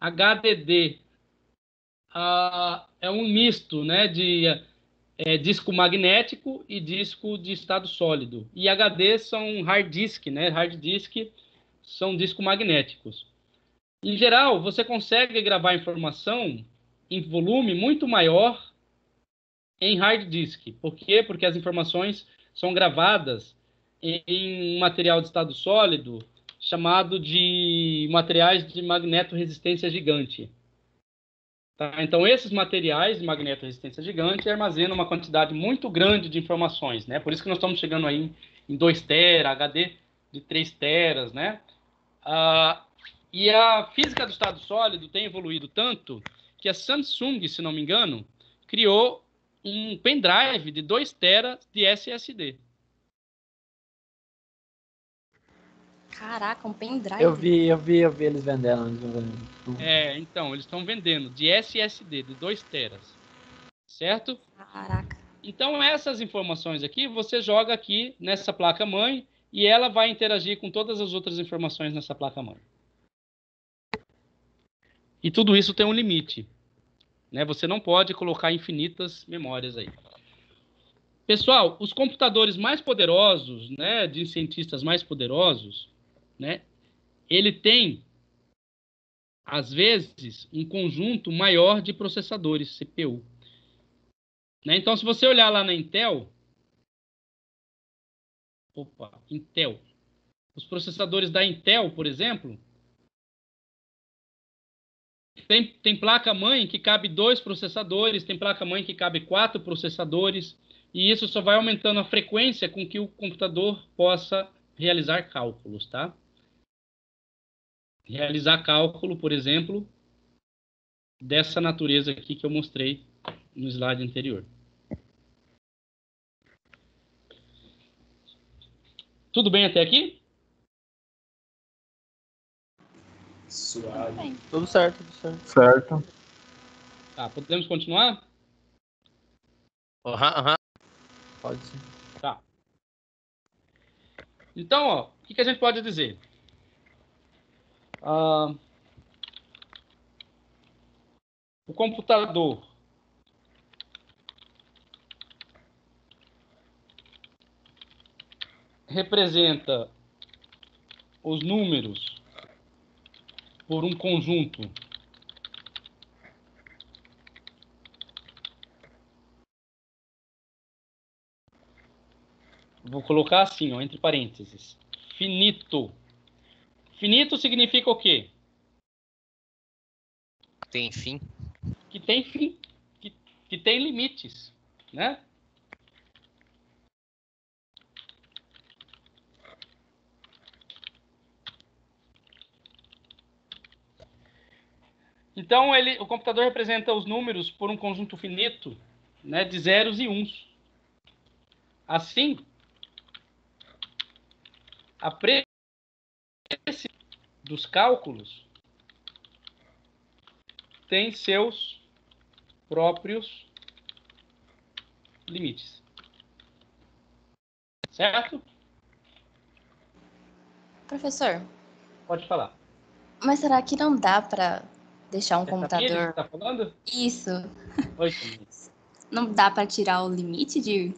HDD é um misto, né, de disco magnético e disco de estado sólido. E HD são hard disk, né? Hard disk são discos magnéticos. Em geral, você consegue gravar informação em volume muito maior em hard disk. Por quê? Porque as informações são gravadas em um material de estado sólido chamado de materiais de magnetorresistência gigante. Tá? Então, esses materiais de magnetorresistência gigante armazenam uma quantidade muito grande de informações, né? Por isso que nós estamos chegando aí em 2 TB, HD de 3 teras, né? E a física do estado sólido tem evoluído tanto que a Samsung, se não me engano, criou um pendrive de 2 teras de SSD. Caraca, um pendrive. Eu vi eles vendendo. Então, eles estão vendendo de SSD de 2 teras, certo? Caraca. Então, essas informações aqui, você joga aqui nessa placa-mãe e ela vai interagir com todas as outras informações nessa placa-mãe. E tudo isso tem um limite, né? Você não pode colocar infinitas memórias aí. Pessoal, os computadores mais poderosos, né, de cientistas mais poderosos, né, ele tem, às vezes, um conjunto maior de processadores, CPU. Né? Então, se você olhar lá na Intel, os processadores da Intel, por exemplo, tem placa-mãe que cabe 2 processadores, tem placa-mãe que cabe 4 processadores, e isso só vai aumentando a frequência com que o computador possa realizar cálculos, tá? Realizar cálculo, por exemplo, dessa natureza aqui que eu mostrei no slide anterior. Tudo bem até aqui? Suave. Tudo certo, tudo certo. Certo. Tá, podemos continuar? Pode sim. Tá. Então, ó, o que a gente pode dizer? O computador representa os números por um conjunto vou colocar assim, ó, entre parênteses, finito. Finito significa o quê? Tem fim. Que tem fim, que tem limites, né? Então, o computador representa os números por um conjunto finito, né, de zeros e uns. Assim, a precisão dos cálculos tem seus próprios limites. Certo? Professor, Pode falar. mas será que não dá pra deixar um computador... Tá falando? Isso. Oi, Camille. Não dá pra tirar o limite de...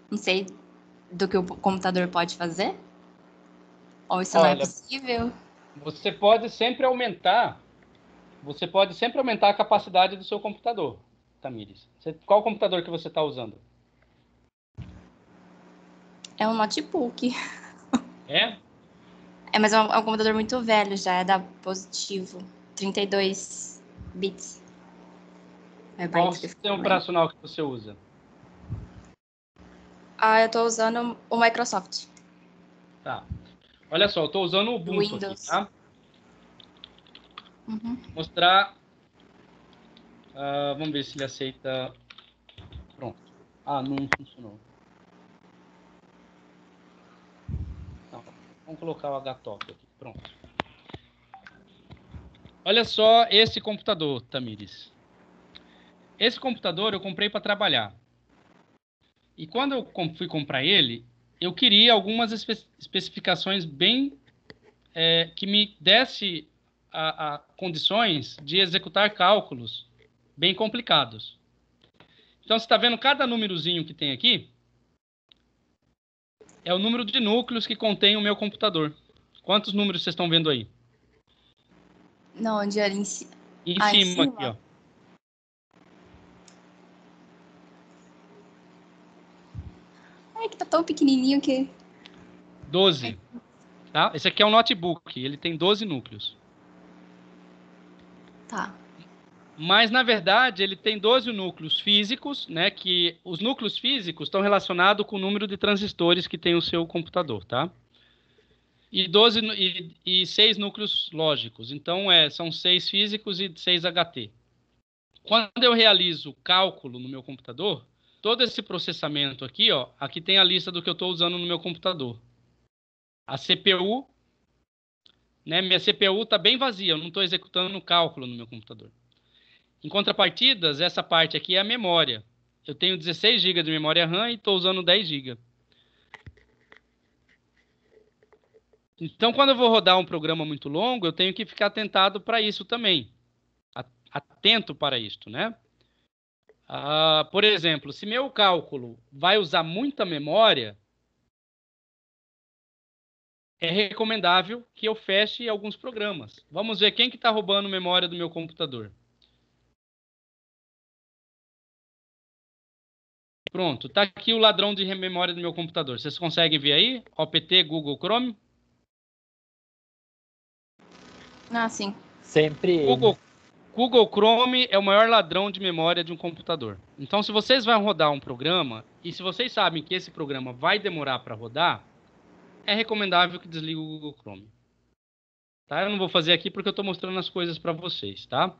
Não sei, do que o computador pode fazer? Ou isso não é possível? Você pode sempre aumentar a capacidade do seu computador, Tamires. Qual computador que você está usando? É um notebook. É? Mas é um computador muito velho já, é da Positivo. 32 bits. Qual sistema operacional que você usa? Eu tô usando o Microsoft. Tá. Olha só, eu estou usando o Ubuntu Windows. aqui, tá? Uhum. Vou mostrar. Vamos ver se ele aceita. Pronto. Não funcionou. Não. Vamos colocar o HTOP aqui. Pronto. Olha só esse computador, Tamires. Esse computador eu comprei para trabalhar. E quando eu fui comprar ele, eu queria algumas especificações bem que me desse condições de executar cálculos bem complicados. Então, você está vendo cada númerozinho que tem aqui? É o número de núcleos que contém o meu computador. Quantos números vocês estão vendo aí? Não, onde era em cima. Em Ah, em cima cima? aqui, ó. Ai, que tá tão pequenininho que... 12. Tá? Esse aqui é um notebook, ele tem 12 núcleos. Tá. Mas, na verdade, ele tem 12 núcleos físicos, né? Que os núcleos físicos estão relacionados com o número de transistores que tem o seu computador, tá? E 6 núcleos lógicos. Então, são 6 físicos e 6 HT. Quando eu realizo o cálculo no meu computador, todo esse processamento aqui, ó, aqui tem a lista do que eu estou usando no meu computador. A CPU, né? Minha CPU está bem vazia, eu não estou executando o cálculo no meu computador. Em contrapartidas, essa parte aqui é a memória. Eu tenho 16 GB de memória RAM e estou usando 10 GB. Então, quando eu vou rodar um programa muito longo, eu tenho que ficar atentado para isso também. Atento para isto, né? Por exemplo, se meu cálculo vai usar muita memória, é recomendável que eu feche alguns programas. Vamos ver quem que está roubando memória do meu computador. Pronto, está aqui o ladrão de memória do meu computador. Vocês conseguem ver aí? OPT Google Chrome. Ah, sim. Sempre ele. Google Chrome é o maior ladrão de memória de um computador. Então, se vocês vão rodar um programa, e se vocês sabem que esse programa vai demorar para rodar, é recomendável que desligue o Google Chrome. Tá? Eu não vou fazer aqui porque eu estou mostrando as coisas para vocês, tá?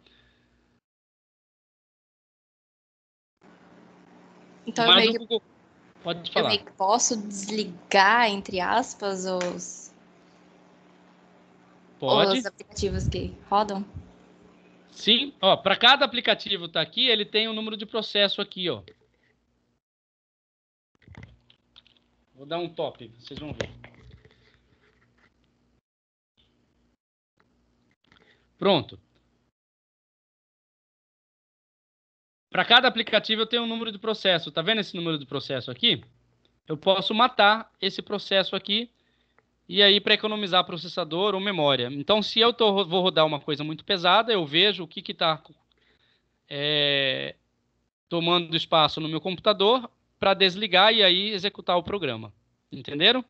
Então Mas o Google... Pode eu falar. meio que posso desligar, entre aspas, os Pode. aplicativos que rodam? Sim. Ó, para cada aplicativo tá aqui, ele tem um número de processo aqui, ó. Vou dar um top, vocês vão ver. Pronto. Para cada aplicativo eu tenho um número de processo. Tá vendo esse número de processo aqui? Eu posso matar esse processo aqui e aí para economizar processador ou memória. Então, se eu vou rodar uma coisa muito pesada, eu vejo o que está tomando espaço no meu computador para desligar e aí executar o programa. Entenderam?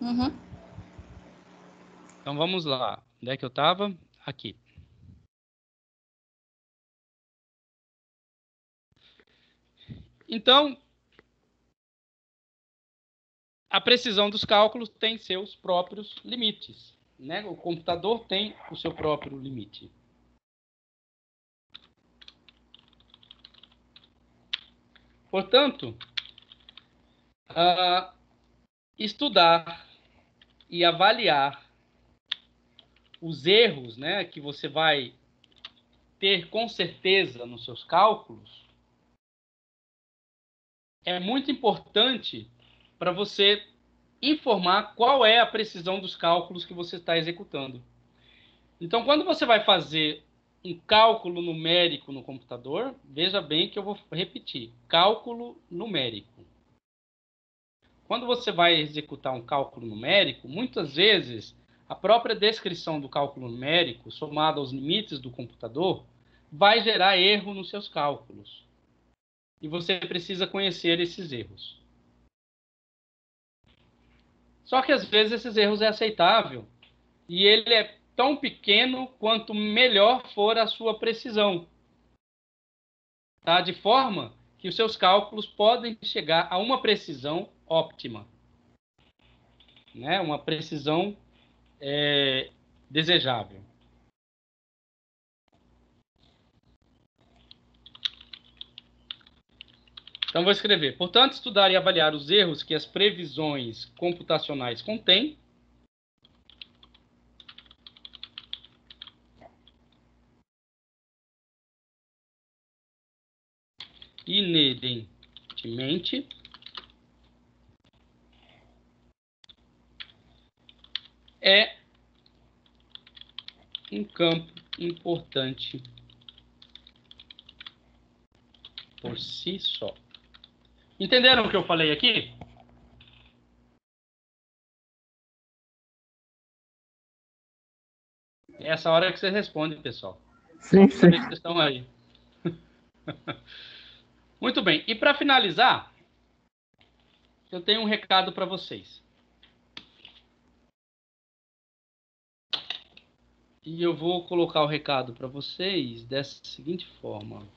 Uhum. Então vamos lá. Onde é que eu estava? Aqui. Então, a precisão dos cálculos tem seus próprios limites, né? O computador tem o seu próprio limite. Portanto, estudar e avaliar os erros, né, que você vai ter com certeza nos seus cálculos é muito importante para você informar qual é a precisão dos cálculos que você está executando. Então, quando você vai fazer um cálculo numérico no computador, veja bem que eu vou repetir, cálculo numérico. Quando você vai executar um cálculo numérico, muitas vezes a própria descrição do cálculo numérico, somada aos limites do computador, vai gerar erro nos seus cálculos. E você precisa conhecer esses erros. Só que às vezes esses erros é aceitável e ele é tão pequeno quanto melhor for a sua precisão. Tá? De forma que os seus cálculos podem chegar a uma precisão óptima. Né? Uma precisão desejável. Então, vou escrever. Portanto, estudar e avaliar os erros que as previsões computacionais contêm. Inerentemente é um campo importante por si só. Entenderam o que eu falei aqui? É essa hora que você responde, pessoal. Sim, Toda vez sim. que vocês estão aí. Muito bem. E para finalizar, eu tenho um recado para vocês. E eu vou colocar o recado para vocês dessa seguinte forma.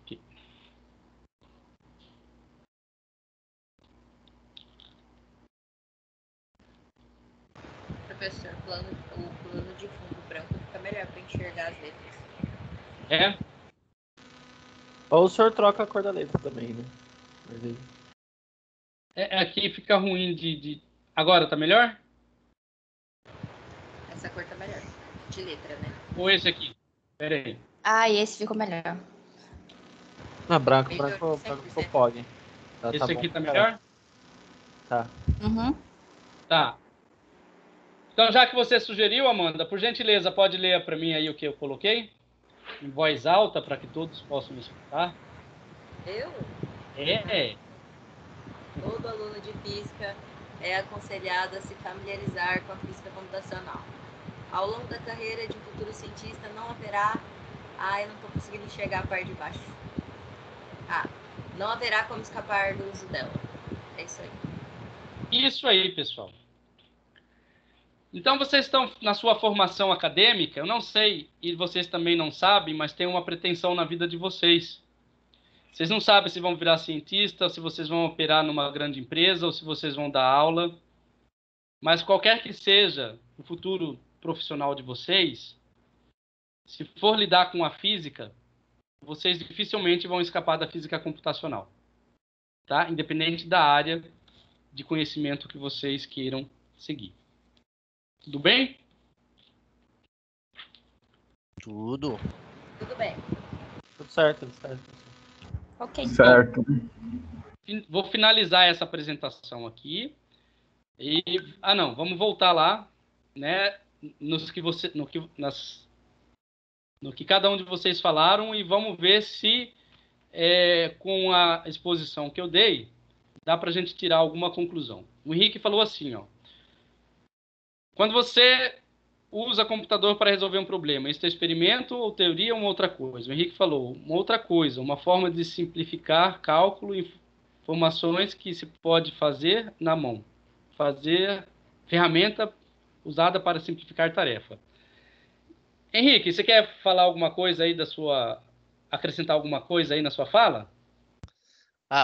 Aqui. Professor, o plano de fundo branco fica melhor para enxergar as letras. É? Ou o senhor troca a cor da letra também, né? Mas aí- Aqui fica ruim de... Agora tá melhor? Essa cor tá melhor. De letra, né? Ou esse aqui? Pera aí. Ah, e esse ficou melhor. Ah, branco Melhorou ficou 100%. POG. Tá, Esse tá bom aqui tá pra caralho. melhor? Tá. Uhum. Tá. Então, já que você sugeriu, Amanda, por gentileza, pode ler para mim aí o que eu coloquei? Em voz alta, para que todos possam escutar. Eu? É. Todo aluno de física é aconselhado a se familiarizar com a física computacional. Ao longo da carreira de um futuro cientista não haverá... eu não estou conseguindo enxergar a parte de baixo. Não haverá como escapar do uso dela. É isso aí. Isso aí, pessoal. Então, vocês estão na sua formação acadêmica, eu não sei, e vocês também não sabem, mas tem uma pretensão na vida de vocês. Vocês não sabem se vão virar cientista, se vocês vão operar numa grande empresa, ou se vocês vão dar aula. Mas qualquer que seja o futuro profissional de vocês, se for lidar com a física, vocês dificilmente vão escapar da física computacional, tá? Independente da área de conhecimento que vocês queiram seguir. Tudo bem? Tudo. Tudo bem. Tudo certo, tudo certo. Ok. Certo. Vou finalizar essa apresentação aqui. E não, vamos voltar lá, né? No que cada um de vocês falaram e vamos ver se com a exposição que eu dei dá para a gente tirar alguma conclusão. O Henrique falou assim, ó. Quando você usa computador para resolver um problema, isso é experimento ou teoria ou uma outra coisa? O Henrique falou, uma outra coisa, uma forma de simplificar cálculo e informações que se pode fazer na mão. Fazer ferramenta usada para simplificar tarefa. Henrique, você quer falar alguma coisa aí acrescentar alguma coisa aí na sua fala?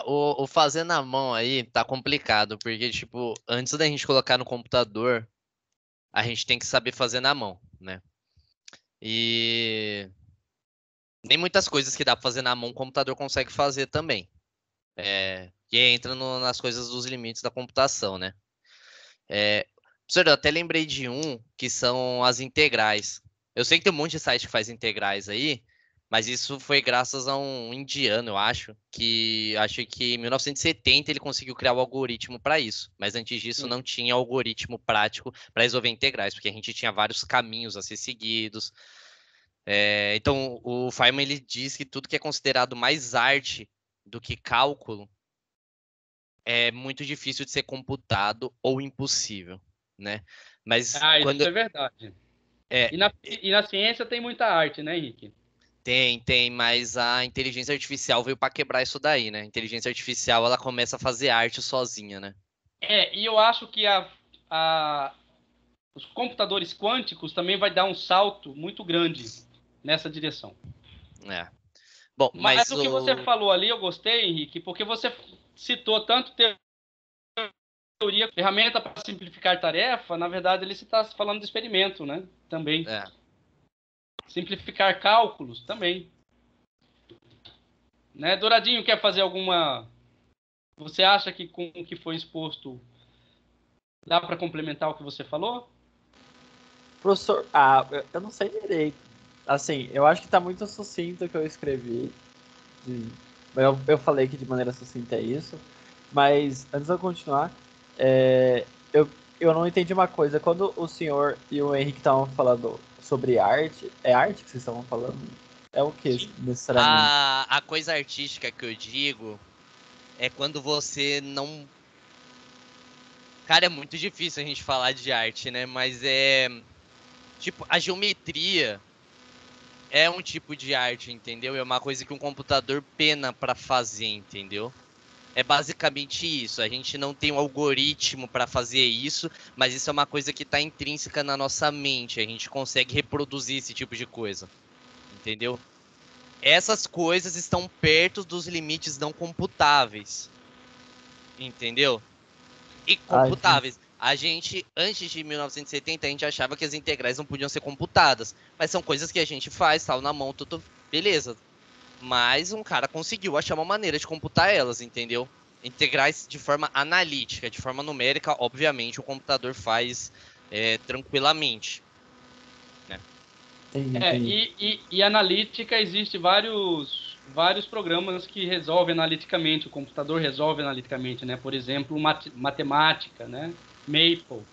O fazer na mão aí tá complicado, porque, tipo, antes da gente colocar no computador, a gente tem que saber fazer na mão, né? E nem muitas coisas que dá pra fazer na mão o computador consegue fazer também. Que entra nas coisas dos limites da computação, né? Professor, eu até lembrei de um que são as integrais. Eu sei que tem um monte de site que faz integrais aí, mas isso foi graças a um indiano, eu acho que em 1970 ele conseguiu criar o algoritmo para isso. Mas antes disso não tinha algoritmo prático para resolver integrais, porque a gente tinha vários caminhos a ser seguidos. Então o Feynman ele diz que tudo que é considerado mais arte do que cálculo é muito difícil de ser computado ou impossível, né? Mas Isso é verdade. E na ciência tem muita arte, né, Henrique? Tem, mas a inteligência artificial veio para quebrar isso daí, né? A inteligência artificial, ela começa a fazer arte sozinha, né? E eu acho que os computadores quânticos também vai dar um salto muito grande nessa direção. Bom, mas o que você falou ali, eu gostei, Henrique, porque você citou tanto teoria, ferramenta para simplificar tarefa, na verdade ele está falando de experimento, né? Também. Simplificar cálculos também. Né? Douradinho, quer fazer alguma... Você acha que com o que foi exposto dá para complementar o que você falou? Professor, eu não sei direito. Assim, eu acho que tá muito sucinto o que eu escrevi. Eu falei que de maneira sucinta é isso. Mas, antes de eu continuar, eu não entendi uma coisa. Quando o senhor e o Henrique estavam falando sobre arte, é arte que vocês estavam falando? É o que, necessariamente? A coisa artística que eu digo é quando você não... Cara, é muito difícil a gente falar de arte, né? Mas tipo, a geometria é um tipo de arte, entendeu? É uma coisa que um computador pena para fazer, entendeu? É basicamente isso. A gente não tem um algoritmo para fazer isso, mas isso é uma coisa que está intrínseca na nossa mente. A gente consegue reproduzir esse tipo de coisa, entendeu? Essas coisas estão perto dos limites não computáveis, entendeu? E computáveis. A gente, antes de 1970, a gente achava que as integrais não podiam ser computadas. Mas são coisas que a gente faz, tal, na mão, tudo, beleza. Mas um cara conseguiu achar uma maneira de computar elas, entendeu? Integrais de forma analítica, de forma numérica, obviamente, o computador faz tranquilamente. Né? E analítica, existe vários programas que resolvem analiticamente, o computador resolve analiticamente, né? Por exemplo, matemática, né? Maple.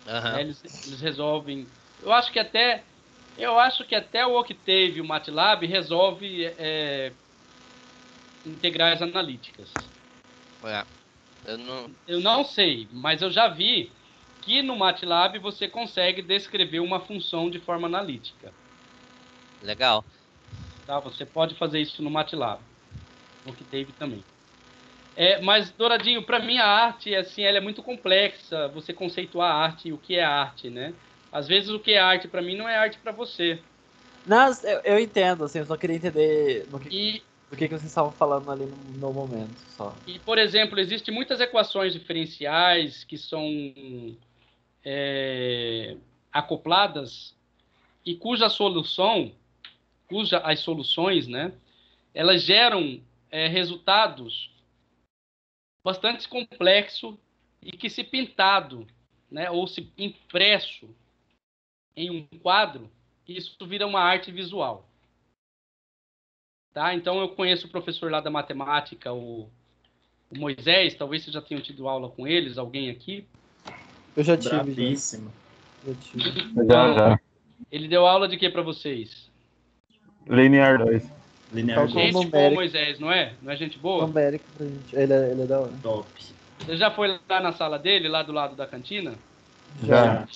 Uhum. Eles resolvem. Eu acho que até o Octave, o MATLAB, resolve integrais analíticas. Eu não sei, mas eu já vi que no MATLAB você consegue descrever uma função de forma analítica. Legal. Tá? Você pode fazer isso no MATLAB. O Octave também. Mas, Douradinho, para mim a arte, assim, ela é muito complexa, você conceituar a arte e o que é arte, né? Às vezes o que é arte para mim não é arte para você. Não, eu entendo, assim, eu só queria entender do que vocês estavam falando ali no momento, só. E, por exemplo, existem muitas equações diferenciais que são acopladas e cujas as soluções, né, elas geram resultados bastante complexos e que se pintado, né, ou se impresso em um quadro, isso vira uma arte visual. Tá? Então eu conheço o professor lá da matemática, o Moisés, talvez vocês já tenham tido aula com eles, alguém aqui. Eu já tive. Brabíssimo. Já. Ele deu aula de quê para vocês? Linear 2. Linear Gente boa, numérico. Moisés, não é? Não é gente boa? Numérico pra gente. Ele é da hora. Top. Você já foi lá na sala dele, lá do lado da cantina? Já.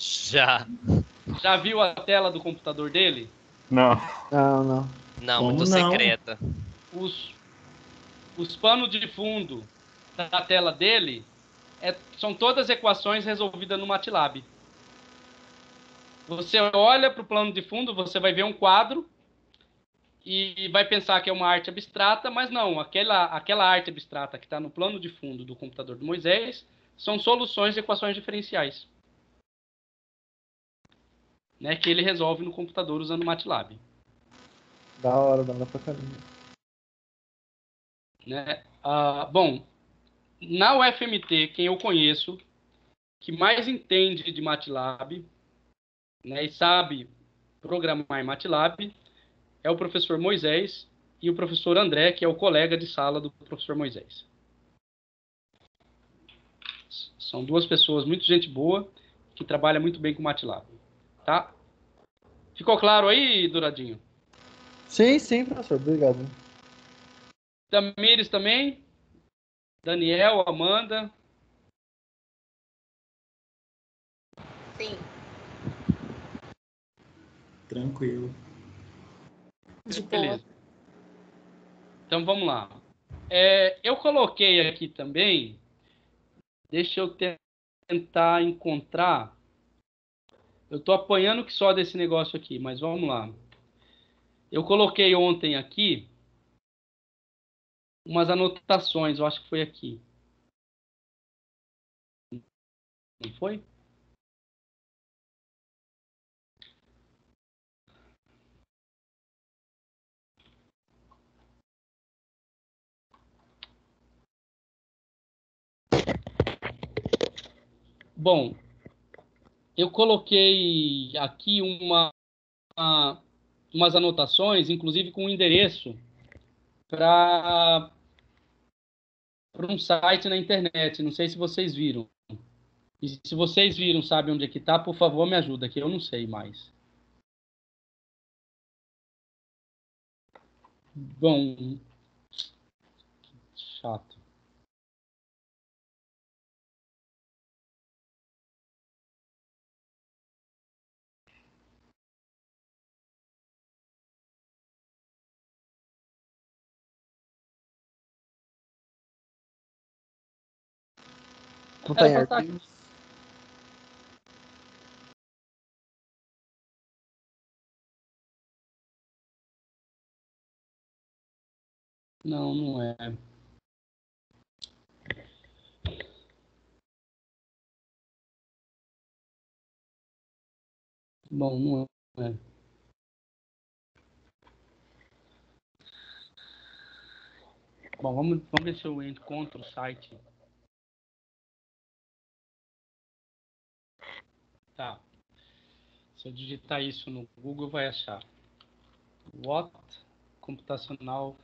Já viu a tela do computador dele? Não. Não, Como muito não? secreta. Os panos de fundo da tela dele são todas equações resolvidas no MATLAB. Você olha para o plano de fundo, você vai ver um quadro e vai pensar que é uma arte abstrata, mas não. Aquela arte abstrata que está no plano de fundo do computador do Moisés são soluções de equações diferenciais, né, que ele resolve no computador usando o MATLAB. Da hora pra caramba. Né? Bom, na UFMT, quem eu conheço que mais entende de MATLAB, né, e sabe programar em MATLAB é o professor Moisés e o professor André, que é o colega de sala do professor Moisés. São duas pessoas muito gente boa que trabalham muito bem com MATLAB. Tá? Ficou claro aí, Douradinho? Sim, professor. Obrigado. Tamires também? Daniel, Amanda? Sim. Tranquilo. De boa. Beleza. Então vamos lá. Eu coloquei aqui também. Deixa eu tentar encontrar. Eu estou apanhando que só desse negócio aqui, mas vamos lá. Eu coloquei ontem aqui umas anotações, eu acho que foi aqui. Não foi? Bom, eu coloquei aqui umas anotações, inclusive com um endereço para um site na internet. Não sei se vocês viram. E se vocês viram, sabem onde é que está, por favor, me ajuda, que eu não sei mais. Bom, chato. Não tá em Era pra tá- arquivos. Não, não é. Bom, não é. Bom, vamos ver se eu encontro o site. Tá. Se eu digitar isso no Google, vai achar. What computacional.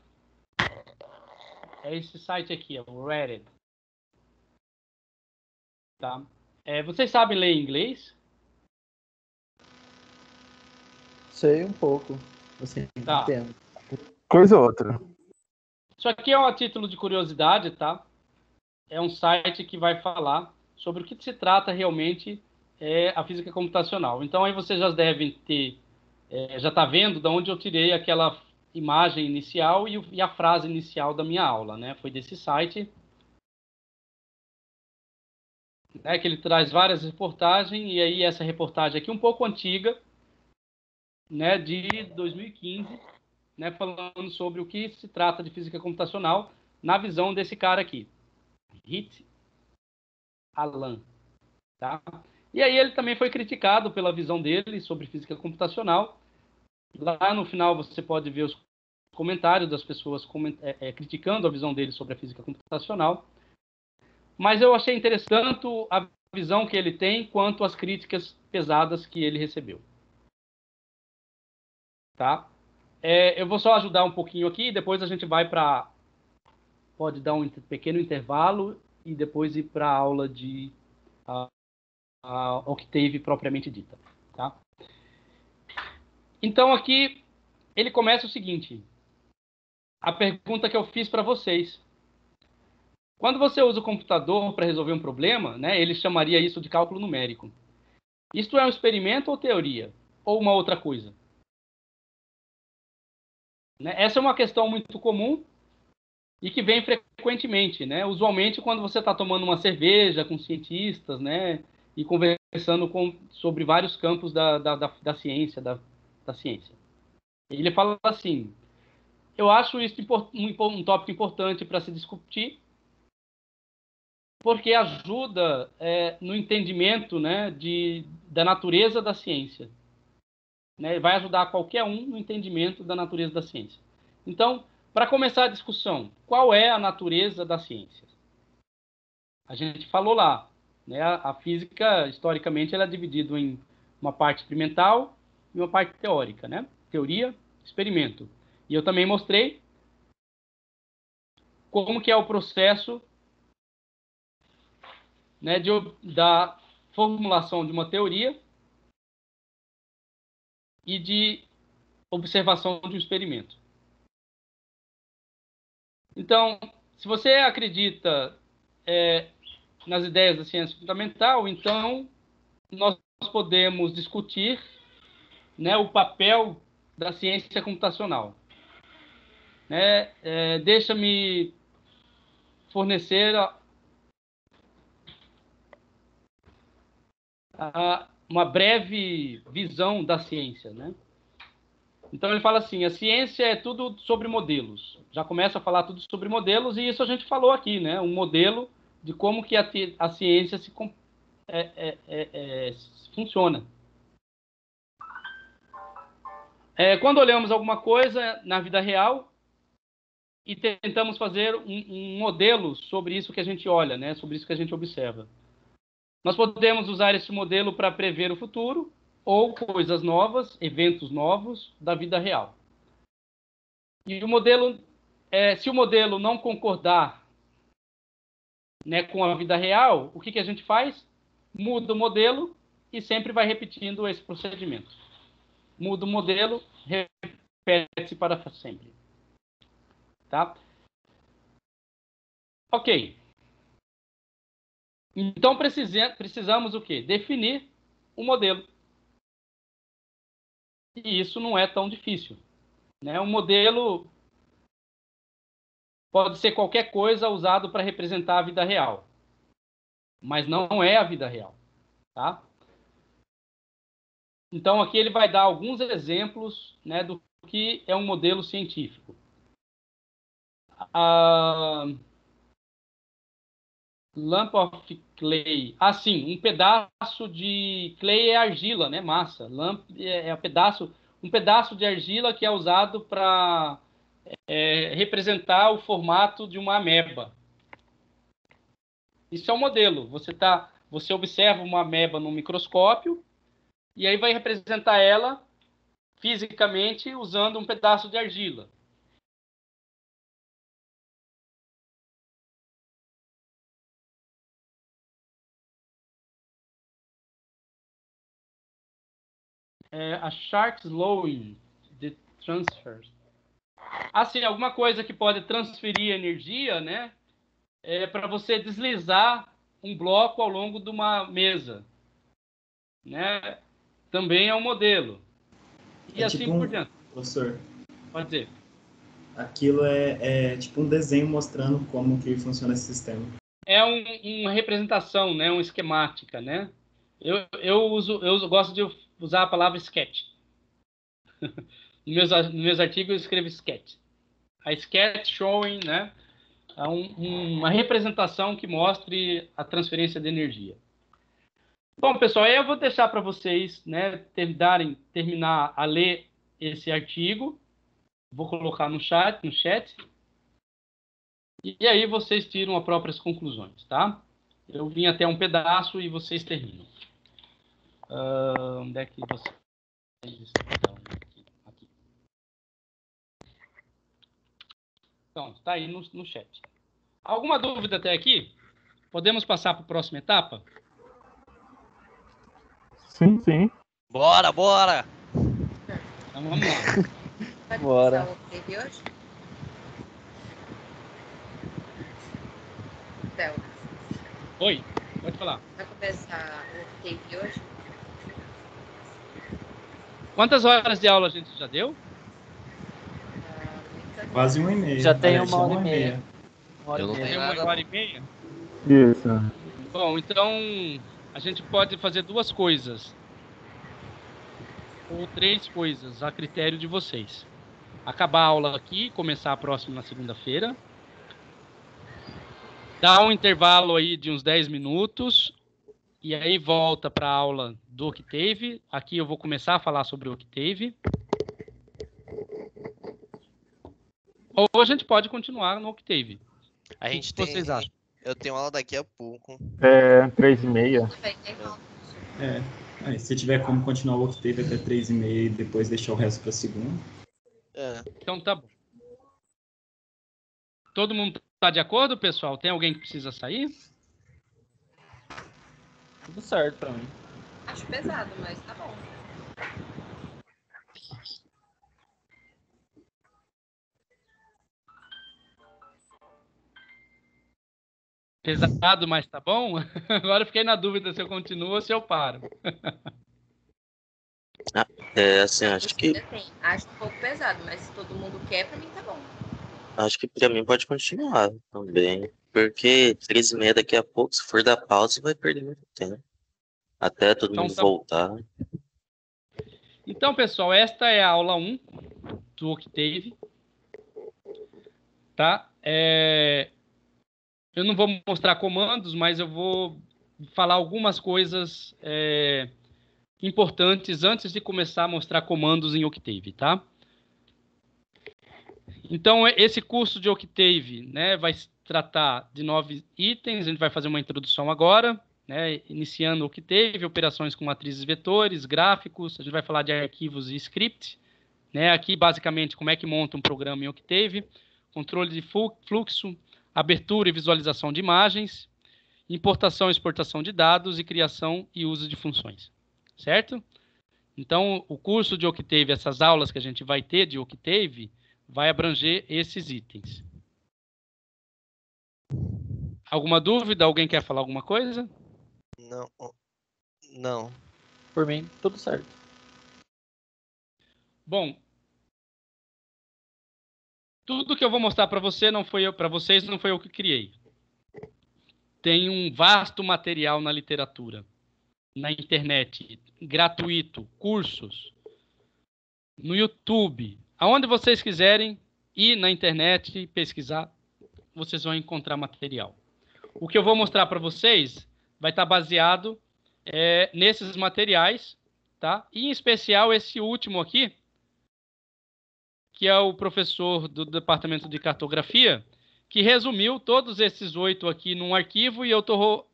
É esse site aqui, é o Reddit. Tá? Vocês sabem ler inglês? Sei um pouco. Assim, Tá. entendo. Coisa ou outra. Isso aqui é um título de curiosidade, tá? É um site que vai falar sobre o que se trata realmente a física computacional. Então aí vocês já devem ter, já está vendo de onde eu tirei aquela imagem inicial e a frase inicial da minha aula, né? Foi desse site, né, que ele traz várias reportagens, e aí essa reportagem aqui um pouco antiga, né, de 2015, né, falando sobre o que se trata de física computacional na visão desse cara aqui, Hit Alan, tá? E aí ele também foi criticado pela visão dele sobre física computacional. Lá no final você pode ver os comentários das pessoas criticando a visão dele sobre a física computacional. Mas eu achei interessante tanto a visão que ele tem quanto as críticas pesadas que ele recebeu. Tá? Eu vou só ajudar um pouquinho aqui, depois a gente vai para... Pode dar um pequeno intervalo e depois ir para a aula de Octave propriamente dita. Tá? Então aqui ele começa o seguinte: a pergunta que eu fiz para vocês. Quando você usa o computador para resolver um problema, né, ele chamaria isso de cálculo numérico. Isto é um experimento ou teoria? Ou uma outra coisa? Né? Essa é uma questão muito comum e que vem frequentemente. Né? Usualmente, quando você está tomando uma cerveja com cientistas, né, e conversando sobre vários campos da ciência, da ciência. Ele fala assim: eu acho isso um tópico importante para se discutir, porque ajuda no entendimento, né, da natureza da ciência. Né? Vai ajudar qualquer um no entendimento da natureza da ciência. Então, para começar a discussão, qual é a natureza da ciência? A gente falou lá, né, a física, historicamente, ela é dividida em uma parte experimental e uma parte teórica. Né? Teoria, experimento. E eu também mostrei como que é o processo, né, da formulação de uma teoria e de observação de um experimento. Então, se você acredita nas ideias da ciência fundamental, então nós podemos discutir, né, o papel da ciência computacional. Né? Deixa-me fornecer uma breve visão da ciência. Né? Então ele fala assim: a ciência é tudo sobre modelos. Já começa a falar tudo sobre modelos, e isso a gente falou aqui, né? Um modelo de como que a ciência funciona. Quando olhamos alguma coisa na vida real e tentamos fazer um modelo sobre isso que a gente olha, né? Sobre isso que a gente observa. Nós podemos usar esse modelo para prever o futuro ou coisas novas, eventos novos da vida real. E o modelo, se o modelo não concordar, né, com a vida real, o que a gente faz? Muda o modelo e sempre vai repetindo esse procedimento. Muda o modelo, repete-se para sempre. Tá? Ok. Então, precisamos o quê? Definir o modelo. E isso não é tão difícil, né? Um modelo pode ser qualquer coisa usado para representar a vida real, mas não é a vida real, tá? Então, aqui ele vai dar alguns exemplos, né, do que é um modelo científico. Lump of clay. Sim, um pedaço de clay é argila, né? Massa. Lump é um pedaço de argila que é usado para representar o formato de uma ameba. Isso é um modelo. Você observa uma ameba no microscópio e aí vai representar ela fisicamente usando um pedaço de argila. A shark slowing the transfers. Assim, alguma coisa que pode transferir energia, né? Para você deslizar um bloco ao longo de uma mesa, né? Também é um modelo. E assim tipo por diante. Professor, Pode dizer. aquilo é tipo um desenho mostrando como que funciona esse sistema. É uma representação, né? Uma esquemática, né? Eu gosto de usar a palavra sketch. Nos meus artigos eu escrevo sketch. A sketch showing, né? É uma representação que mostre a transferência de energia. Bom, pessoal, eu vou deixar para vocês, né, terminar a ler esse artigo. Vou colocar no chat. E aí vocês tiram as próprias conclusões, tá? Eu vim até um pedaço e vocês terminam. Onde é que vocês estão? Aqui. Então, está aí no chat. Alguma dúvida até aqui? Podemos passar para a próxima etapa? Sim, sim. Bora, bora! Então vamos lá. Vai Bora. começar o Octave hoje? Theo, Oi, pode falar. vai começar o Octave hoje? Quantas horas de aula a gente já deu? Quase 1h30. Já tem Aliás, uma hora e meia. Eu não Tem tenho uma nada. hora e meia? Isso. Bom, então a gente pode fazer duas coisas. Ou três coisas, a critério de vocês. Acabar a aula aqui, começar a próxima na segunda-feira. Dar um intervalo aí de uns 10 minutos. E aí volta para a aula do Octave. Aqui eu vou começar a falar sobre o Octave. Ou a gente pode continuar no Octave. A O gente que vocês acham? Eu tenho aula daqui a pouco. 3h30. Aí, se tiver como continuar o Octave até 3h30 e depois deixar o resto para segunda. Então tá bom. Todo mundo tá de acordo, pessoal? Tem alguém que precisa sair? Tudo certo pra mim. Acho pesado, mas tá bom. Pesado, mas tá bom? Agora eu fiquei na dúvida se eu continuo ou se eu paro. Assim, acho que Acho um pouco pesado, mas se todo mundo quer, pra mim tá bom. pra mim pode continuar também. Porque 3h30 daqui a pouco, se for dar pausa, vai perder muito tempo. Até todo Então mundo tá. voltar. Então, pessoal, esta é a aula 1 do Octave. Tá? Eu não vou mostrar comandos, mas eu vou falar algumas coisas importantes antes de começar a mostrar comandos em Octave, tá? Então, esse curso de Octave, né, vai se tratar de 9 itens. A gente vai fazer uma introdução agora, né, iniciando o Octave, operações com matrizes vetores, gráficos. A gente vai falar de arquivos e script, né? Aqui, basicamente, como é que monta um programa em Octave, controle de fluxo, abertura e visualização de imagens, importação e exportação de dados e criação e uso de funções, certo? Então, o curso de Octave, essas aulas que a gente vai ter de Octave, vai abranger esses itens. Alguma dúvida? Alguém quer falar alguma coisa? Não. Não. Por mim, tudo certo. Bom, tudo que eu vou mostrar para você para vocês não foi eu que criei. Tem um vasto material na literatura, na internet, gratuito, cursos, no YouTube, aonde vocês quiserem ir na internet e pesquisar, vocês vão encontrar material. O que eu vou mostrar para vocês vai estar baseado nesses materiais, tá? E em especial esse último aqui, que é o professor do Departamento de Cartografia, que resumiu todos esses 8 aqui num arquivo e eu estou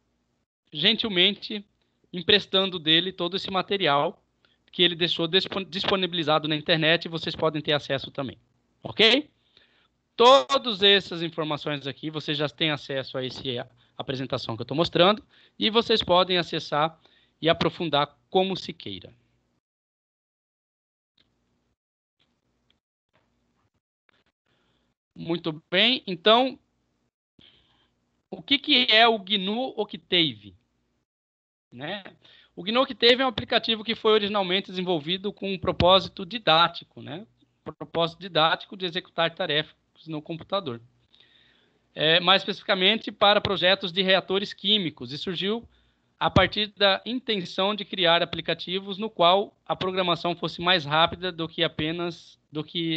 gentilmente emprestando dele todo esse material que ele deixou disponibilizado na internet e vocês podem ter acesso também. Ok? Todas essas informações aqui, vocês já têm acesso a essa apresentação que eu estou mostrando e vocês podem acessar e aprofundar como se queira. Muito bem, então, o que é o GNU Octave? Né? O GNU Octave é um aplicativo que foi originalmente desenvolvido com um propósito didático, né? Propósito didático de executar tarefas no computador. Mais especificamente para projetos de reatores químicos, e surgiu a partir da intenção de criar aplicativos no qual a programação fosse mais rápida do que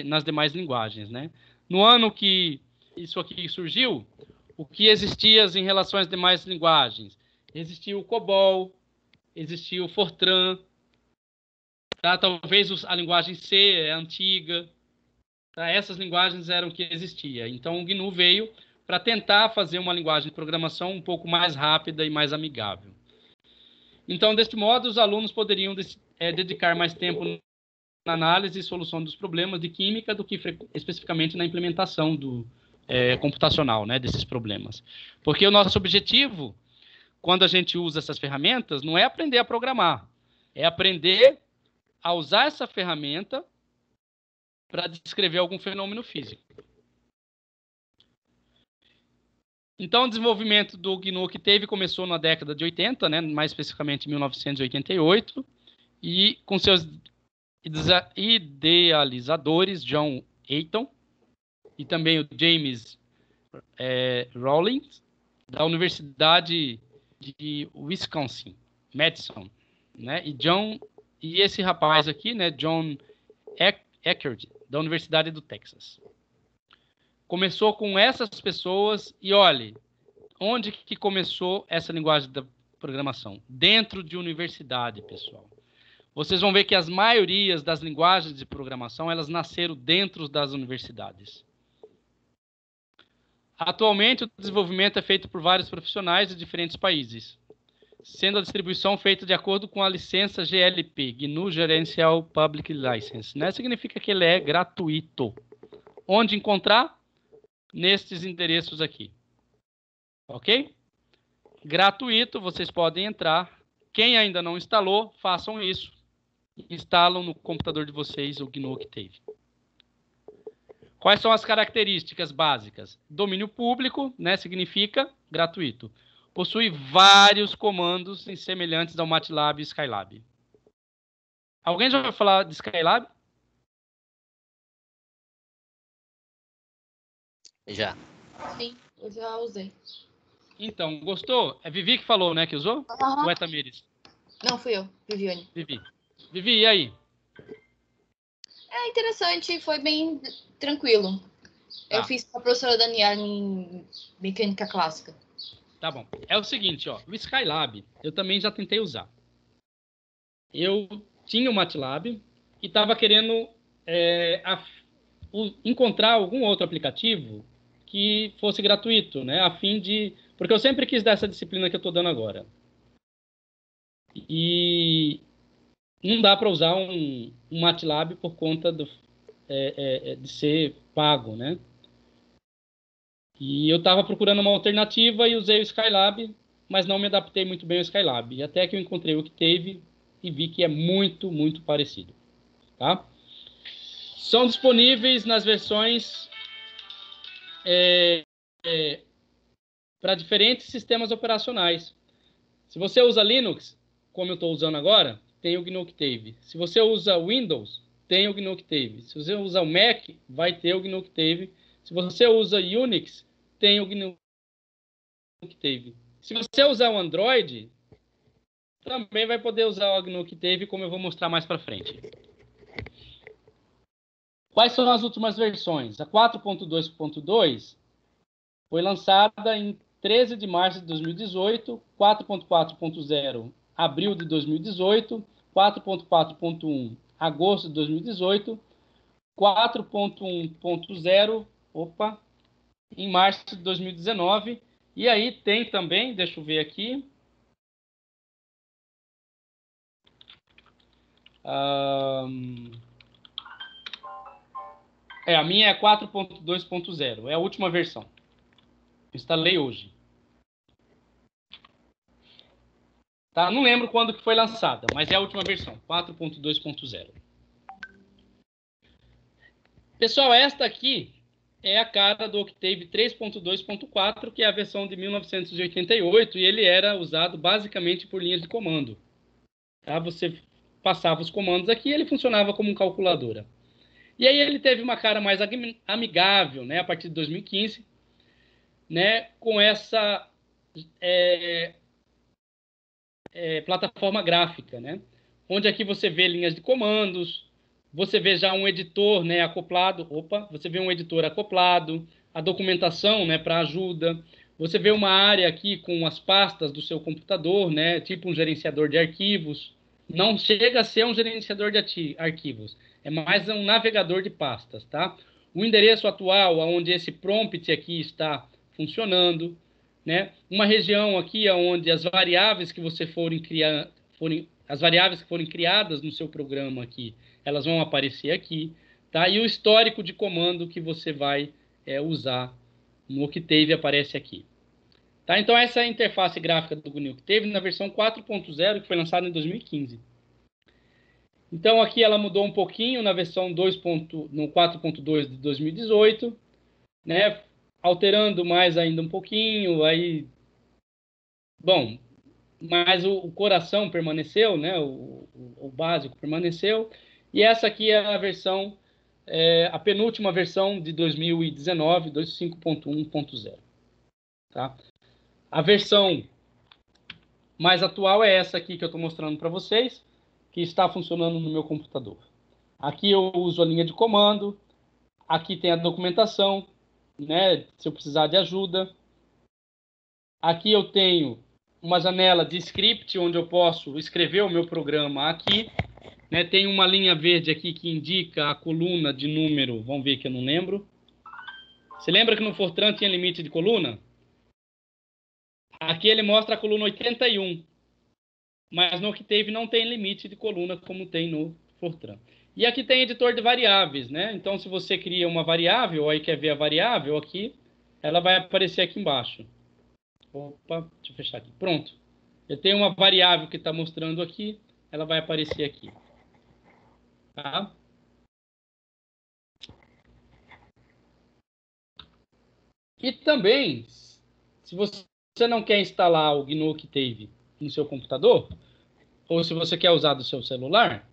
nas demais linguagens, né? No ano que isso aqui surgiu, o que existia em relação às demais linguagens? Existia o COBOL, existia o Fortran, tá? Talvez a linguagem C é antiga, tá? Essas linguagens eram que existia. Então o GNU veio para tentar fazer uma linguagem de programação um pouco mais rápida e mais amigável. Então, deste modo, os alunos poderiam dedicar mais tempo na análise e solução dos problemas de química do que especificamente na implementação computacional, né, desses problemas. Porque o nosso objetivo, quando a gente usa essas ferramentas, não é aprender a programar, é aprender a usar essa ferramenta para descrever algum fenômeno físico. Então, o desenvolvimento do GNU Octave começou na década de 80, né, mais especificamente em 1988, e com seus idealizadores, John Eaton, e também o James Rawlings, da Universidade de Wisconsin, Madison, né, e esse rapaz aqui, né, John Eckert, da Universidade do Texas. Começou com essas pessoas e olhe, onde que começou essa linguagem da programação? Dentro de universidade, pessoal. Vocês vão ver que as maiorias das linguagens de programação, elas nasceram dentro das universidades. Atualmente, o desenvolvimento é feito por vários profissionais de diferentes países, sendo a distribuição feita de acordo com a licença GLP, GNU Gerencial Public License, né? Significa que ele é gratuito. Onde encontrar? Nestes endereços aqui. Ok? Gratuito, vocês podem entrar. Quem ainda não instalou, façam isso. Instalam no computador de vocês o GNU Octave. Quais são as características básicas? Domínio público, né, significa gratuito. Possui vários comandos semelhantes ao MATLAB e Skylab. Alguém já ouviu falar de Skylab? Já. Sim, eu já usei. Então, gostou? É Vivi que falou, né, que usou? Uhum. Ou é Tamires? Não, fui eu, Viviane. Vivi. Vivi, e aí? É interessante, foi bem tranquilo. Tá. Eu fiz com a professora Daniela em mecânica clássica. Tá bom. É o seguinte, ó, o Skylab, eu também já tentei usar. Eu tinha o MATLAB e estava querendo encontrar algum outro aplicativo que fosse gratuito, né? A fim de... Porque eu sempre quis dar essa disciplina que eu estou dando agora. E não dá para usar um MATLAB por conta de ser pago, né? E eu estava procurando uma alternativa e usei o Skylab, mas não me adaptei muito bem ao Skylab. E até que eu encontrei o Octave e vi que é muito, muito parecido. Tá? São disponíveis nas versões para diferentes sistemas operacionais. Se você usa Linux, como eu estou usando agora, tem o GNU Octave. Se você usa Windows, tem o GNU Octave. Se você usa o Mac, vai ter o GNU Octave. Se você usa Unix, tem o GNU Octave. Se você usar o Android, também vai poder usar o GNU Octave, como eu vou mostrar mais para frente. Quais são as últimas versões? A 4.2.2 foi lançada em 13 de março de 2018, 4.4.0 abril de 2018, 4.4.1 agosto de 2018, 4.1.0 em março de 2019. E aí tem também, deixa eu ver aqui, a minha é 4.2.0, é a última versão. Instalei hoje. Tá? Não lembro quando que foi lançada, mas é a última versão, 4.2.0. Pessoal, esta aqui é a cara do Octave 3.2.4, que é a versão de 1988, e ele era usado basicamente por linhas de comando. Tá? Você passava os comandos aqui e ele funcionava como uma calculadora. E aí ele teve uma cara mais amigável, né, a partir de 2015, né, com essa plataforma gráfica, né, onde aqui você vê linhas de comandos, você vê já um editor, né, acoplado, você vê um editor acoplado, a documentação, né, para ajuda, você vê uma área aqui com as pastas do seu computador, né, tipo um gerenciador de arquivos. Não chega a ser um gerenciador de arquivos, é mais um navegador de pastas, tá? O endereço atual, onde esse prompt aqui está funcionando, né? Uma região aqui onde as variáveis que você forem criadas no seu programa aqui, elas vão aparecer aqui, tá? E o histórico de comando que você vai usar no Octave aparece aqui. Tá? Então essa é a interface gráfica do GNU Octave na versão 4.0, que foi lançada em 2015. Então aqui ela mudou um pouquinho na versão no 4.2 de 2018, né? Alterando mais ainda um pouquinho, aí, bom, mas o coração permaneceu, né? O básico permaneceu. E essa aqui é a versão, a penúltima versão de 2019, 5.1.0. Tá? A versão mais atual é essa aqui que eu estou mostrando para vocês, que está funcionando no meu computador. Aqui eu uso a linha de comando, aqui tem a documentação, né, se eu precisar de ajuda. Aqui eu tenho uma janela de script, onde eu posso escrever o meu programa aqui. Né, tem uma linha verde aqui que indica a coluna de número, vamos ver que eu não lembro. Você lembra que no Fortran tinha limite de coluna? Aqui ele mostra a coluna 81, mas no Octave não tem limite de coluna como tem no Fortran. E aqui tem editor de variáveis, né? Então, se você cria uma variável, ou aí quer ver a variável aqui, ela vai aparecer aqui embaixo. Opa, deixa eu fechar aqui. Pronto. Eu tenho uma variável que está mostrando aqui, ela vai aparecer aqui. Tá? E também, se você não quer instalar o GNU Octave no seu computador, ou se você quer usar do seu celular,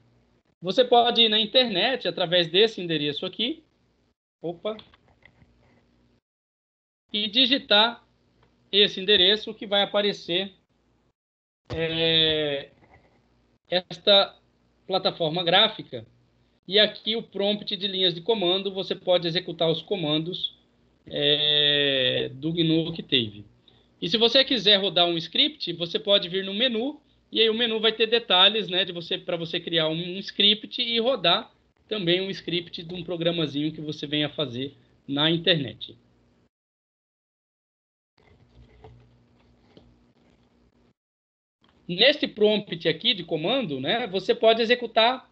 você pode ir na internet através desse endereço aqui, e digitar esse endereço que vai aparecer esta plataforma gráfica. E aqui o prompt de linhas de comando, você pode executar os comandos do GNU Octave. E se você quiser rodar um script, você pode vir no menu, e aí o menu vai ter detalhes, né, para você criar um script e rodar também um script de um programazinho que você venha fazer na internet. Neste prompt aqui de comando, né, você pode executar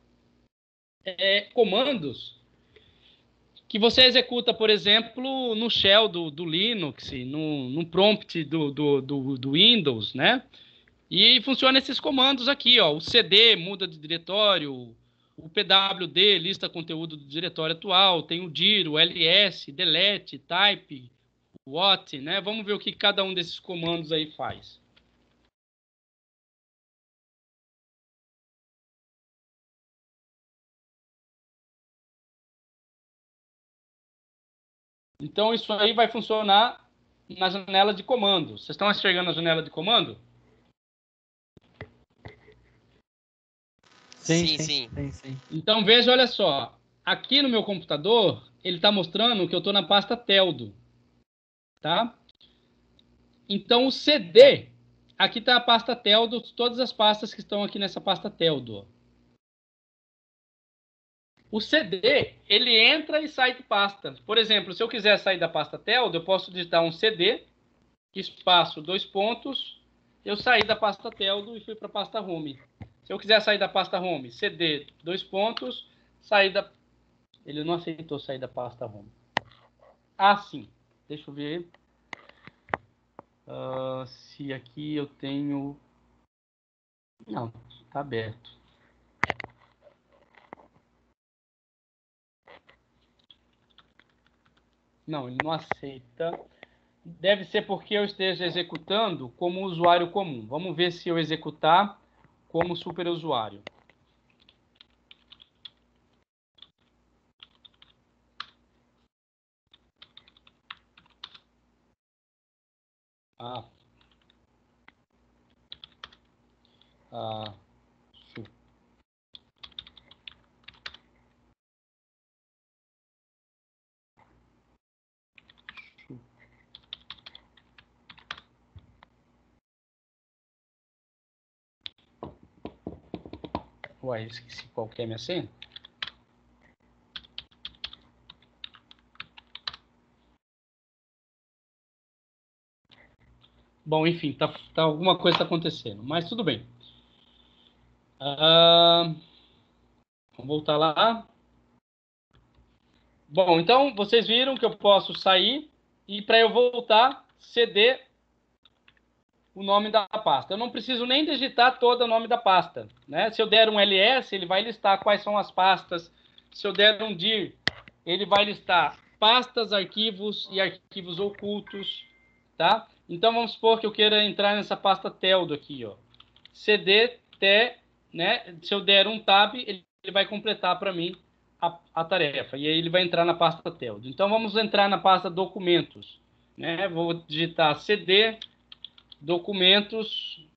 comandos que você executa, por exemplo, no shell do Linux, no prompt do Windows, né? E funciona esses comandos aqui, ó. O cd muda de diretório, o pwd lista conteúdo do diretório atual, tem o dir, o ls, delete, type, what, né? Vamos ver o que cada um desses comandos aí faz. Então, isso aí vai funcionar na janela de comando. Vocês estão enxergando a janela de comando? Sim. Então, veja, olha só. Aqui no meu computador, ele está mostrando que eu estou na pasta Teldo. Tá? Então, o CD, aqui está a pasta Teldo, todas as pastas que estão aqui nessa pasta Teldo. O CD, ele entra e sai de pasta. Por exemplo, se eu quiser sair da pasta Teldo, eu posso digitar um CD, espaço, 2 pontos, eu saí da pasta Teldo e fui para a pasta Home. Se eu quiser sair da pasta Home, CD, 2 pontos, sair da... Ele não aceitou sair da pasta Home. Ah, sim. Deixa eu ver. Se aqui eu tenho... Não, está aberto. Não, ele não aceita. Deve ser porque eu esteja executando como usuário comum. Vamos ver se eu executar como superusuário. Su. Uai, esqueci qual que é a minha senha. Bom, enfim, alguma coisa está acontecendo, mas tudo bem. Vamos voltar lá. Bom, então vocês viram que eu posso sair e para eu voltar, ceder o nome da pasta. Eu não preciso nem digitar todo o nome da pasta, né? Se eu der um ls, ele vai listar quais são as pastas. Se eu der um dir, ele vai listar pastas, arquivos e arquivos ocultos, tá? Então vamos supor que eu queira entrar nessa pasta teldo aqui, ó. cd t, né? Se eu der um tab, ele vai completar para mim a tarefa e aí ele vai entrar na pasta teldo. Então vamos entrar na pasta documentos, né? Vou digitar cd documentos.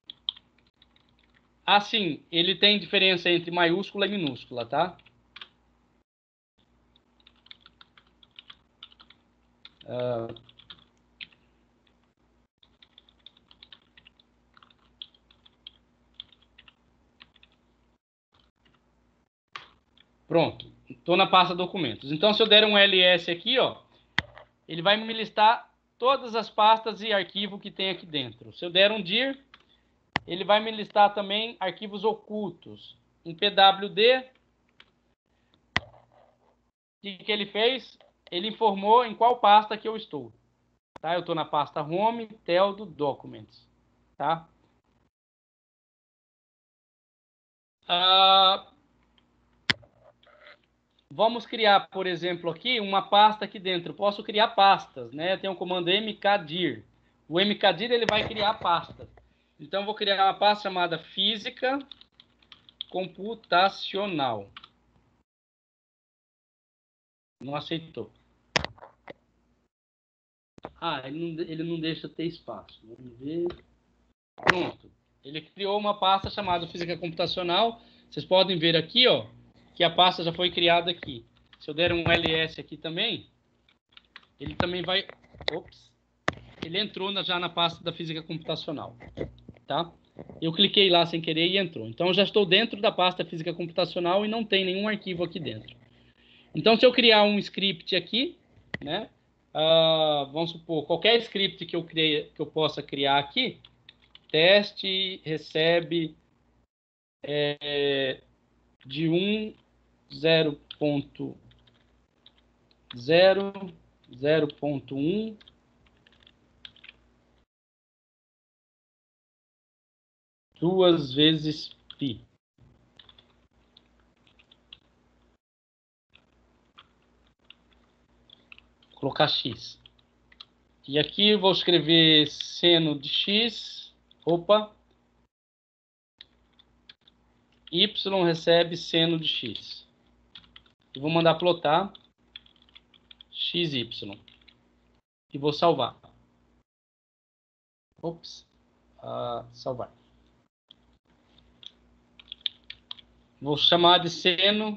Assim, ele tem diferença entre maiúscula e minúscula, tá? Pronto, estou na pasta documentos. Então, se eu der um ls aqui, ó, ele vai me listar todas as pastas e arquivo que tem aqui dentro. Se eu der um dir, ele vai me listar também arquivos ocultos. Em pwd, o que ele fez? Ele informou em qual pasta que eu estou. Tá? Eu estou na pasta Home, Teldo, Documents. Tá? Vamos criar, por exemplo, aqui uma pasta aqui dentro. Posso criar pastas, né? Tem o comando mkdir. O mkdir ele vai criar pastas. Então, eu vou criar uma pasta chamada Física Computacional. Não aceitou. Ele não deixa ter espaço. Vamos ver. Pronto. Ele criou uma pasta chamada Física Computacional. Vocês podem ver aqui, ó, que a pasta já foi criada aqui. Se eu der um ls aqui também, ele também vai... Ops. Ele entrou já na pasta da Física Computacional. Tá? Eu cliquei lá sem querer e entrou. Então, eu já estou dentro da pasta Física Computacional e não tem nenhum arquivo aqui dentro. Então, se eu criar um script aqui, né? Vamos supor, qualquer script que eu possa criar aqui, teste recebe de 1, 0.0, 0.1, duas vezes π. Colocar x. E aqui eu vou escrever seno de x. Opa. Y recebe seno de x. Eu vou mandar plotar xy. E vou salvar. Ops. Salvar. Vou chamar de seno.m.